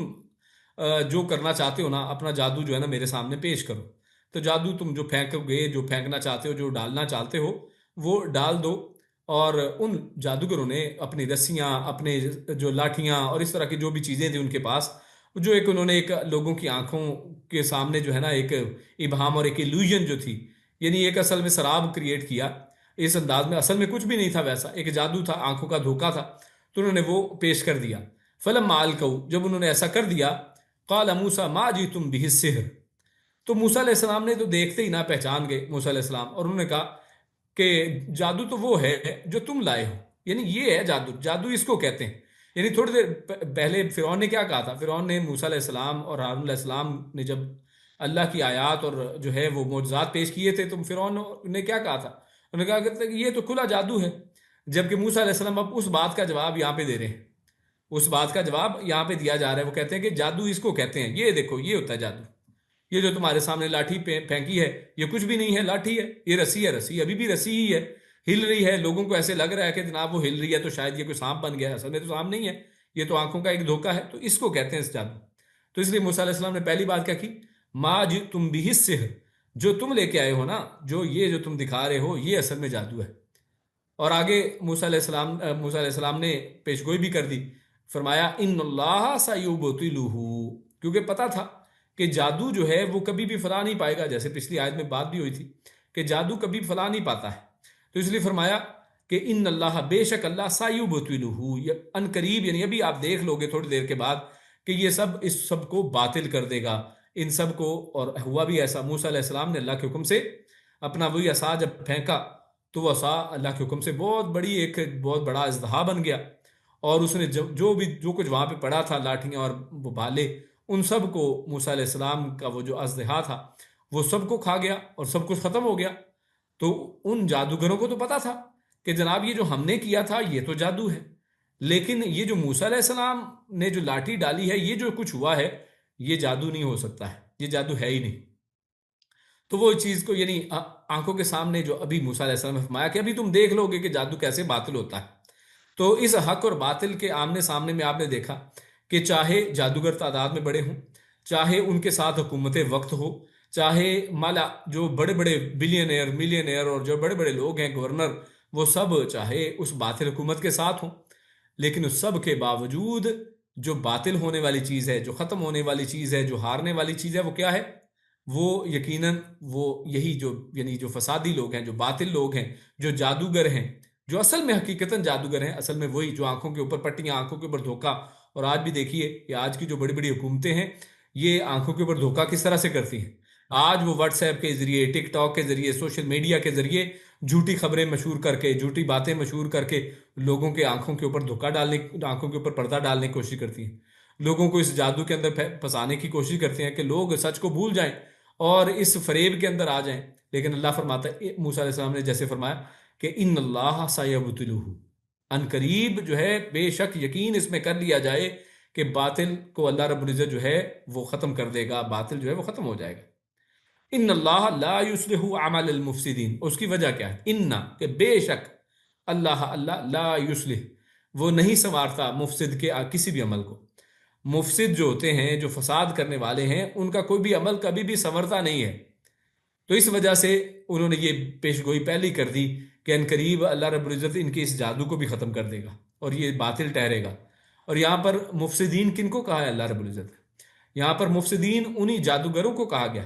جو کرنا چاہتے ہو نا، اپنا جادو جو ہے نا میرے سامنے پیش کرو، تو جادو تم جو پھینکو گے، جو پھینکنا چاہتے ہو، جو ڈالنا چاہتے ہو وہ ڈال دو۔ اور ان جادوگروں نے اپنی رسیاں، اپنے جو لاٹھیاں اور اس طرح کی جو بھی چیزیں تھیں ان کے پاس، جو ایک انہوں نے ایک لوگوں کی آنکھوں کے سامنے جو ہے نا ایک ابہام اور ایک ایلوژن جو تھی، یعنی ایک اصل میں سراب کریٹ کیا، اس انداز میں، اصل میں کچھ بھی نہیں تھا ویسا، ایک جادو تھا، آنکھوں کا دھوکا تھا، تو انہوں نے وہ پیش کر دیا۔ فلما القوا، جب انہوں نے ایسا کر دیا، قال موسیٰ ما جئتم بہ السحر، تو موسیٰ علیہ السلام نے تو دیکھتے ہی نہ پہچان گئے موسیٰ علیہ السلام، اور انہوں نے کہا کہ جادو تو وہ ہے جو تم لائے ہو، یعنی یہ ہے جادو، جادو اس کو کہتے ہیں۔ یعنی تھوڑی دیر پہلے فرعون نے کیا کہا تھا؟ فرعون نے موسیٰ علیہ السلام اور ہارون علیہ السلام نے جب اللہ کی آیات اور جو ہے وہ معجزات پیش کیے تھے، تو فرعون نے کیا کہا تھا؟ انہوں نے کہا کہ یہ تو کھلا جادو ہے، جبکہ موسیٰ علیہ السلام اب اس بات کا جواب یہاں پہ دے رہے ہیں، اس بات کا جواب یہاں پہ دیا جا رہا ہے۔ وہ کہتے ہیں کہ جادو اس کو کہتے ہیں، یہ دیکھو یہ ہوتا ہے جادو، یہ جو تمہارے سامنے لاٹھی پھینکی ہے یہ کچھ بھی نہیں ہے، لاٹھی ہے، یہ رسی ہے، رسی ابھی بھی رسی ہی ہے، ہل رہی ہے، لوگوں کو ایسے لگ رہا ہے کہ جناب وہ ہل رہی ہے تو شاید یہ کوئی سانپ بن گیا ہے، اصل میں تو سانپ نہیں ہے، یہ تو آنکھوں کا ایک دھوکا ہے، تو اس کو کہتے ہیں اس جادو۔ تو اس لیے موسیٰ علیہ السلام نے پہلی بات کیا کی؟ ما جئتم بہ السحر، جو تم لے کے آئے ہو نا، یہ جو تم دکھا رہے ہو یہ اصل میں جادو ہے۔ اور آگے موسیٰ علیہ السلام نے پیشگوئی بھی کر دی، فرمایا ان اللہ سیبطلہ، کیونکہ پتا تھا کہ جادو جو ہے وہ کبھی بھی فلاح نہیں پائے گا، جیسے پچھلی آیت میں بات بھی ہوئی تھی کہ جادو کبھی فلاح نہیں پاتا ہے، تو اس لیے فرمایا کہ ان اللہ، بے شک اللہ، سیبطلہ، ان قریب، یعنی ابھی آپ دیکھ لو گے تھوڑی دیر کے بعد کہ یہ سب اس سب کو باطل کر دے گا، ان سب کو۔ اور ہوا بھی ایسا، موسیٰ علیہ السلام نے اللہ کے حکم سے اپنا وہی عصا جب پھینکا تو وہ عصا اللہ کے حکم سے بہت بڑا اژدہا بن گیا، اور اس نے جو کچھ وہاں پہ پڑا تھا، لاٹھیاں اور وہ بھالے، ان سب کو موسیٰ علیہ السلام کا وہ جو اژدہا تھا وہ سب کو کھا گیا اور سب کچھ ختم ہو گیا۔ تو ان جادوگروں کو تو پتا تھا کہ جناب یہ جو ہم نے کیا تھا یہ تو جادو ہے، لیکن یہ جو موسیٰ علیہ السلام نے جو لاٹھی ڈالی ہے، یہ جو کچھ ہوا ہے یہ جادو نہیں ہو سکتا ہے، یہ جادو ہے ہی نہیں۔ تو وہ چیز کو، یعنی آنکھوں کے سامنے جو ابھی موسیٰ علیہ السلام نے فرمایا کہ ابھی تم دیکھ لو گے کہ جادو کیسے باطل ہوتا ہے، تو اس حق اور باطل کے آمنے سامنے میں آپ نے دیکھا کہ چاہے جادوگر تعداد میں بڑے ہوں، چاہے ان کے ساتھ حکومت وقت ہو، چاہے مالا جو بڑے بڑے بلینئر ملینئر اور جو بڑے بڑے لوگ ہیں گورنر، وہ سب چاہے اس باطل حکومت کے ساتھ ہوں، لیکن اس سب کے باوجود جو باطل ہونے والی چیز ہے، جو ختم ہونے والی چیز ہے، جو ہارنے والی چیز ہے، وہ کیا ہے؟ وہ یقیناً وہ یہی جو، یعنی جو فسادی لوگ ہیں، جو باطل لوگ ہیں، جو جادوگر ہیں، جو اصل میں حقیقتاً جادوگر ہیں، اصل میں وہی جو آنکھوں کے اوپر پٹیاں، آنکھوں کے اوپر دھوکا۔ اور آج بھی دیکھیے کہ آج کی جو بڑی بڑی حکومتیں ہیں یہ آنکھوں کے اوپر دھوکا کس طرح سے کرتی ہیں۔ آج وہ واٹس ایپ کے ذریعے، ٹک ٹاک کے ذریعے، سوشل میڈیا کے ذریعے جھوٹی خبریں مشہور کر کے، جھوٹی باتیں مشہور کر کے لوگوں کے آنکھوں کے اوپر دھوکا ڈالنے، آنکھوں کے اوپر پردہ ڈالنے کی کوشش کرتی ہیں، لوگوں کو اس جادو کے اندر پھنسانے کی کوشش کرتے ہیں کہ لوگ سچ کو بھول جائیں اور اس فریب کے اندر آ جائیں۔ لیکن اللہ فرماتا ہے، موسیٰ علیہ السلام نے جیسے فرمایا کہ ان اللہ سیبطلہ، ان قریب جو ہے بے شک یقین اس میں کر لیا جائے کہ باطل کو اللہ رب العزت جو ہے وہ ختم کر دے گا، باطل جو ہے وہ ختم ہو جائے گا۔ ان اللہ لا یصلح اعمال المفسدین، اس کی وجہ کیا ہے؟ ان، کہ بے شک اللہ لا یصلح، وہ نہیں سنوارتا مفسد کے کسی بھی عمل کو۔ مفسد جو ہوتے ہیں، جو فساد کرنے والے ہیں، ان کا کوئی بھی عمل کبھی بھی سنورتا نہیں ہے۔ تو اس وجہ سے انہوں نے یہ پیش گوئی پہلی کر دی کہ ان قریب اللہ رب العزت ان کے اس جادو کو بھی ختم کر دے گا اور یہ باطل ٹھہرے گا۔ اور یہاں پر مفسدین کن کو کہا ہے اللہ رب العزت؟ یہاں پر مفسدین انہی جادوگروں کو کہا گیا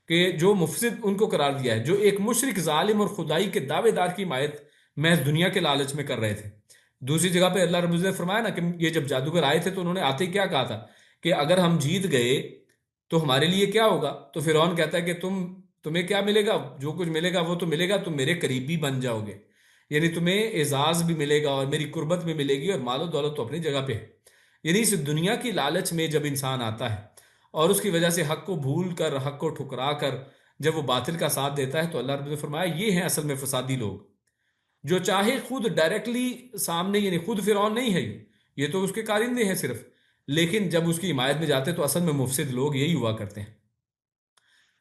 کہ جو مفسد ان کو قرار دیا ہے، جو ایک مشرک، ظالم اور خدائی کے دعوے دار کی حمایت محض دنیا کے لالچ میں کر رہے تھے۔ دوسری جگہ پہ اللہ رب العزت نے فرمایا نا کہ یہ جب جادوگر آئے تھے تو انہوں نے آتے ہی کیا کہا تھا کہ اگر ہم جیت گئے تو ہمارے لیے کیا ہوگا؟ تو فرعون کہتا ہے کہ تمہیں کیا ملے گا؟ جو کچھ ملے گا وہ تو ملے گا، تم میرے قریبی بن جاؤ گے، یعنی تمہیں اعزاز بھی ملے گا اور میری قربت بھی ملے گی، اور مال و دولت تو اپنی جگہ پہ ہے۔ یعنی اس دنیا کی لالچ میں جب انسان آتا ہے اور اس کی وجہ سے حق کو بھول کر، حق کو ٹھکرا کر جب وہ باطل کا ساتھ دیتا ہے، تو اللہ رب نے فرمایا یہ ہیں اصل میں فسادی لوگ، جو چاہے خود ڈائریکٹلی سامنے، یعنی خود فرعون نہیں ہے، یہ تو اس کے کارندے ہیں صرف، لیکن جب اس کی حمایت میں جاتے تو اصل میں مفسد لوگ یہی ہوا کرتے ہیں۔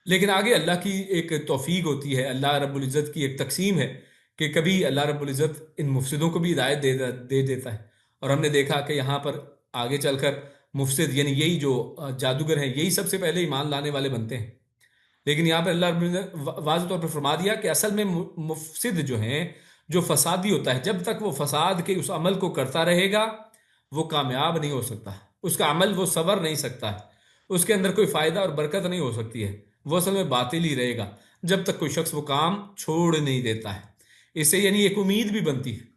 لیکن آگے اللہ کی ایک توفیق ہوتی ہے، اللہ رب العزت کی ایک تقسیم ہے کہ کبھی اللہ رب العزت ان مفسدوں کو بھی ہدایت دے دیتا ہے، اور ہم نے دیکھا کہ یہاں پر آگے چل کر مفسد، یعنی یہی جو جادوگر ہیں، یہی سب سے پہلے ایمان لانے والے بنتے ہیں۔ لیکن یہاں پر اللہ رب العزت واضح طور پر فرما دیا کہ اصل میں مفسد جو ہیں، جو فسادی ہوتا ہے، جب تک وہ فساد کے اس عمل کو کرتا رہے گا وہ کامیاب نہیں ہو سکتا، اس کا عمل وہ سنور نہیں سکتا ہے، اس کے اندر کوئی فائدہ اور برکت نہیں ہو سکتی ہے، وہ اصل میں باطل ہی رہے گا جب تک کوئی شخص وہ کام چھوڑ نہیں دیتا ہے۔ اس سے یعنی ایک امید بھی بنتی ہے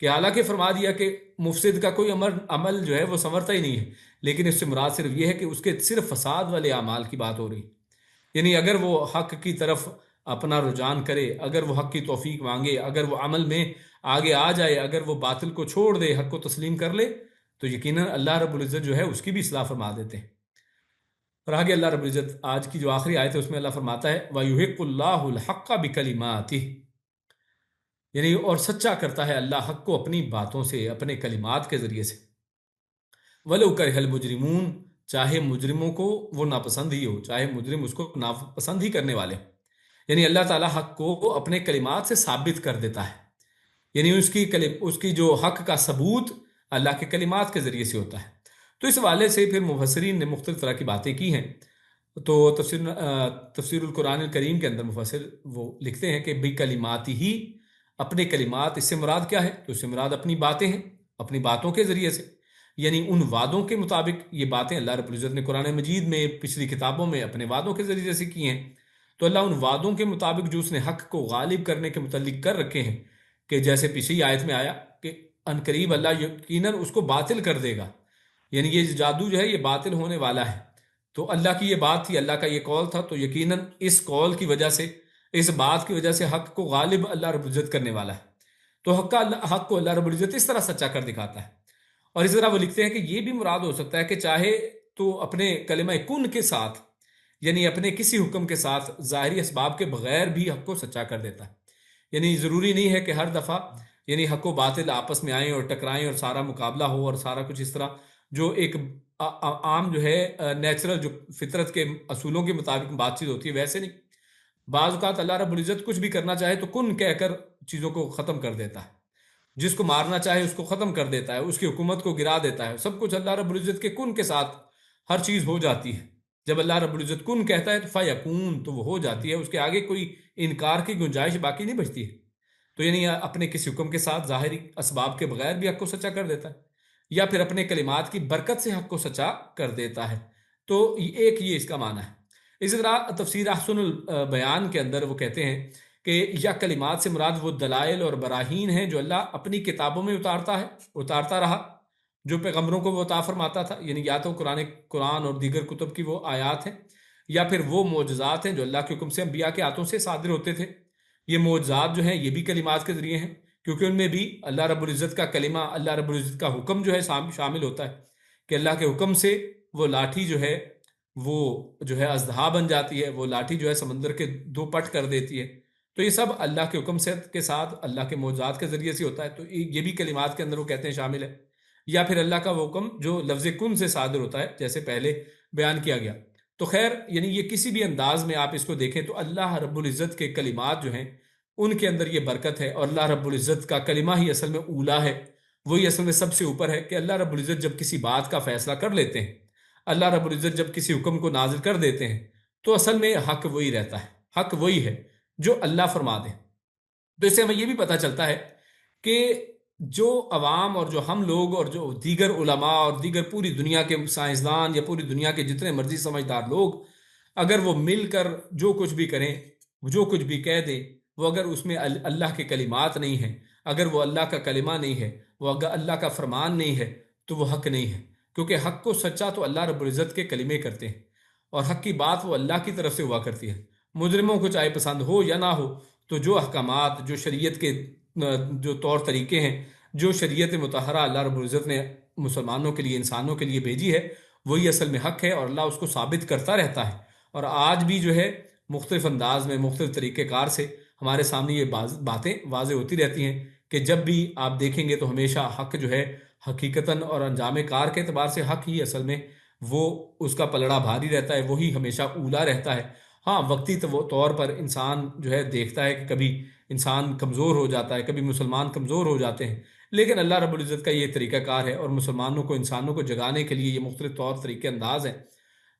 کہ حالانکہ فرما دیا کہ مفسد کا کوئی عمل جو ہے وہ سنورتا ہی نہیں ہے، لیکن اس سے مراد صرف یہ ہے کہ اس کے صرف فساد والے اعمال کی بات ہو رہی، یعنی اگر وہ حق کی طرف اپنا رجحان کرے، اگر وہ حق کی توفیق مانگے، اگر وہ عمل میں آگے آ جائے، اگر وہ باطل کو چھوڑ دے، حق کو تسلیم کر لے، تو یقیناً اللہ رب العزت جو ہے اس کی بھی اصلاح فرما دیتے ہیں۔ اور آگے اللہ رب العزت آج کی جو آخری آیت ہے اس میں اللہ فرماتا ہے وَيُحِقُّ اللَّهُ الْحَقَّ بِكَلِمَاتِهِ، یعنی اور سچا کرتا ہے اللہ حق کو اپنی باتوں سے، اپنے کلمات کے ذریعے سے۔ وَلَوْ كَرِهَ الْمُجْرِمُونَ، چاہے مجرموں کو وہ ناپسند ہی ہو، چاہے مجرم اس کو ناپسند ہی کرنے والے ہوں، یعنی اللہ تعالیٰ حق کو اپنے کلمات سے ثابت کر دیتا ہے، یعنی اس کی جو حق کا ثبوت اللہ کے کلمات کے ذریعے سے ہوتا ہے۔ تو اس حوالے سے پھر مفسرین نے مختلف طرح کی باتیں کی ہیں۔ تو تفسیر القرآن الکریم کے اندر مفسر وہ لکھتے ہیں کہ بھئی کلمات ہی، اپنے کلمات، اس سے مراد کیا ہے؟ تو اس سے مراد اپنی باتیں ہیں، اپنی باتوں کے ذریعے سے، یعنی ان وعدوں کے مطابق یہ باتیں اللہ رب العزت نے قرآن مجید میں، پچھلی کتابوں میں اپنے وعدوں کے ذریعے سے کی ہیں۔ تو اللہ ان وعدوں کے مطابق جو اس نے حق کو غالب کرنے کے متعلق کر رکھے ہیں، کہ جیسے پچھلی آیت میں آیا کہ عنقریب اللہ یقیناً اس کو باطل کر دے گا، یعنی یہ جادو جو ہے یہ باطل ہونے والا ہے۔ تو اللہ کی یہ بات تھی، اللہ کا یہ قول تھا، تو یقیناً اس قول کی وجہ سے، اس بات کی وجہ سے حق کو غالب اللہ رب العزت کرنے والا ہے۔ تو حق کو اللہ رب العزت اس طرح سچا کر دکھاتا ہے۔ اور اس طرح وہ لکھتے ہیں کہ یہ بھی مراد ہو سکتا ہے کہ چاہے تو اپنے کلمہ کن کے ساتھ، یعنی اپنے کسی حکم کے ساتھ، ظاہری اسباب کے بغیر بھی حق کو سچا کر دیتا ہے، یعنی ضروری نہیں ہے کہ ہر دفعہ یعنی حق و باطل آپس میں آئیں اور ٹکرائیں اور سارا مقابلہ ہو اور سارا کچھ اس طرح جو ایک عام جو ہے نیچرل جو فطرت کے اصولوں کے مطابق بات چیت ہوتی ہے، ویسے نہیں۔ بعض اوقات اللہ رب العزت کچھ بھی کرنا چاہے تو کن کہہ کر چیزوں کو ختم کر دیتا ہے، جس کو مارنا چاہے اس کو ختم کر دیتا ہے، اس کی حکومت کو گرا دیتا ہے، سب کچھ اللہ رب العزت کے کن کے ساتھ ہر چیز ہو جاتی ہے۔ جب اللہ رب العزت کن کہتا ہے تو فیکون، تو وہ ہو جاتی ہے، اس کے آگے کوئی انکار کی گنجائش باقی نہیں بچتی ہے۔ تو یعنی اپنے کسی حکم کے ساتھ ظاہری اسباب کے بغیر بھی حق کو سچا کر دیتا ہے، یا پھر اپنے کلمات کی برکت سے حق کو سچا کر دیتا ہے۔ تو ایک یہ اس کا معنی ہے۔ اسی طرح تفسیر احسن البیان کے اندر وہ کہتے ہیں کہ یا کلمات سے مراد وہ دلائل اور براہین ہیں جو اللہ اپنی کتابوں میں اتارتا رہا، جو پیغمبروں کو وہ عطا فرماتا تھا، یعنی یا تو قرآن اور دیگر کتب کی وہ آیات ہیں، یا پھر وہ معجزات ہیں جو اللہ کے حکم سے انبیاء کے ہاتھوں سے صادر ہوتے تھے۔ یہ معجزات جو ہیں یہ بھی کلمات کے ذریعے ہیں، کیونکہ ان میں بھی اللہ رب العزت کا کلمہ، اللہ رب العزت کا حکم جو ہے شامل ہوتا ہے، کہ اللہ کے حکم سے وہ لاٹھی جو ہے وہ جو ہے اژدہا بن جاتی ہے، وہ لاٹھی جو ہے سمندر کے 2 پٹ کر دیتی ہے۔ تو یہ سب اللہ کے حکم سے کے ساتھ اللہ کے معجزات کے ذریعے سے ہوتا ہے، تو یہ بھی کلمات کے اندر وہ کہتے ہیں شامل ہے۔ یا پھر اللہ کا وہ حکم جو لفظ کن سے صادر ہوتا ہے، جیسے پہلے بیان کیا گیا۔ تو خیر یعنی یہ کسی بھی انداز میں آپ اس کو دیکھیں تو اللہ رب العزت کے کلمات جو ہیں ان کے اندر یہ برکت ہے، اور اللہ رب العزت کا کلمہ ہی اصل میں اولا ہے، وہی اصل میں سب سے اوپر ہے، کہ اللہ رب العزت جب کسی بات کا فیصلہ کر لیتے ہیں، اللہ رب العزت جب کسی حکم کو نازل کر دیتے ہیں، تو اصل میں حق وہی رہتا ہے، حق وہی ہے جو اللہ فرما دے۔ تو اس سے ہمیں یہ بھی پتہ چلتا ہے کہ جو عوام اور جو ہم لوگ اور جو دیگر علماء اور دیگر پوری دنیا کے سائنسدان یا پوری دنیا کے جتنے مرضی سمجھدار لوگ اگر وہ مل کر جو کچھ بھی کریں، جو کچھ بھی کہہ دیں، وہ اگر اس میں اللہ کے کلمات نہیں ہیں، اگر وہ اللہ کا کلمہ نہیں ہے، وہ اگر اللہ کا فرمان نہیں ہے، تو وہ حق نہیں ہے، کیونکہ حق کو سچا تو اللہ رب العزت کے کلمے کرتے ہیں، اور حق کی بات وہ اللہ کی طرف سے ہوا کرتی ہے۔ مجرموں کو چاہے پسند ہو یا نہ ہو، تو جو احکامات، جو شریعت کے جو طور طریقے ہیں، جو شریعت مطہرہ اللہ رب العزت نے مسلمانوں کے لیے، انسانوں کے لیے بھیجی ہے، وہی اصل میں حق ہے، اور اللہ اس کو ثابت کرتا رہتا ہے۔ اور آج بھی جو ہے مختلف انداز میں، مختلف طریقہ کار سے ہمارے سامنے یہ باتیں واضح ہوتی رہتی ہیں، کہ جب بھی آپ دیکھیں گے تو ہمیشہ حق جو ہے حقیقتاً اور انجام کار کے اعتبار سے حق ہی اصل میں وہ اس کا پلڑا بھاری رہتا ہے، وہی ہمیشہ اولا رہتا ہے۔ ہاں وقتی طور پر انسان جو ہے دیکھتا ہے کہ کبھی انسان کمزور ہو جاتا ہے، کبھی مسلمان کمزور ہو جاتے ہیں، لیکن اللہ رب العزت کا یہ طریقہ کار ہے، اور مسلمانوں کو، انسانوں کو جگانے کے لیے یہ مختلف طور طریقے انداز ہیں،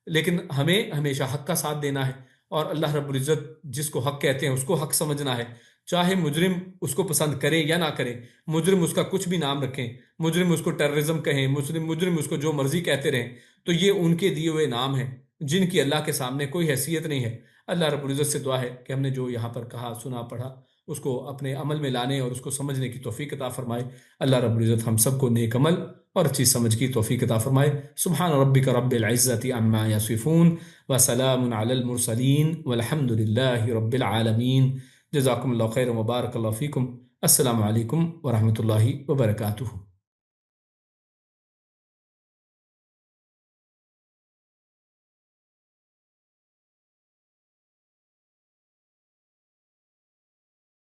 لیکن ہمیں ہمیشہ حق کا ساتھ دینا ہے، اور اللہ رب العزت جس کو حق کہتے ہیں اس کو حق سمجھنا ہے، چاہے مجرم اس کو پسند کرے یا نہ کرے، مجرم اس کا کچھ بھی نام رکھیں، مجرم اس کو ٹیررزم کہیں، مجرم اس کو جو مرضی کہتے رہیں، تو یہ ان کے دیے ہوئے نام ہیں جن کی اللہ کے سامنے کوئی حیثیت نہیں ہے۔ اللہ رب العزت سے دعا ہے کہ ہم نے جو یہاں پر کہا، سنا، پڑھا، اس کو اپنے عمل میں لانے اور اس کو سمجھنے کی توفیق عطا فرمائے۔ اللہ رب العزت ہم سب کو نیک عمل اور اچھی سمجھ کی توفیق عطا فرمائے۔ سبحان ربک رب العزت عما یصفون وسلام علی المرسلین والحمد للہ رب العالمین۔ جزاکم اللہ خیر و بارک اللہ فیکم۔ السلام علیکم ورحمۃ اللہ وبرکاتہ۔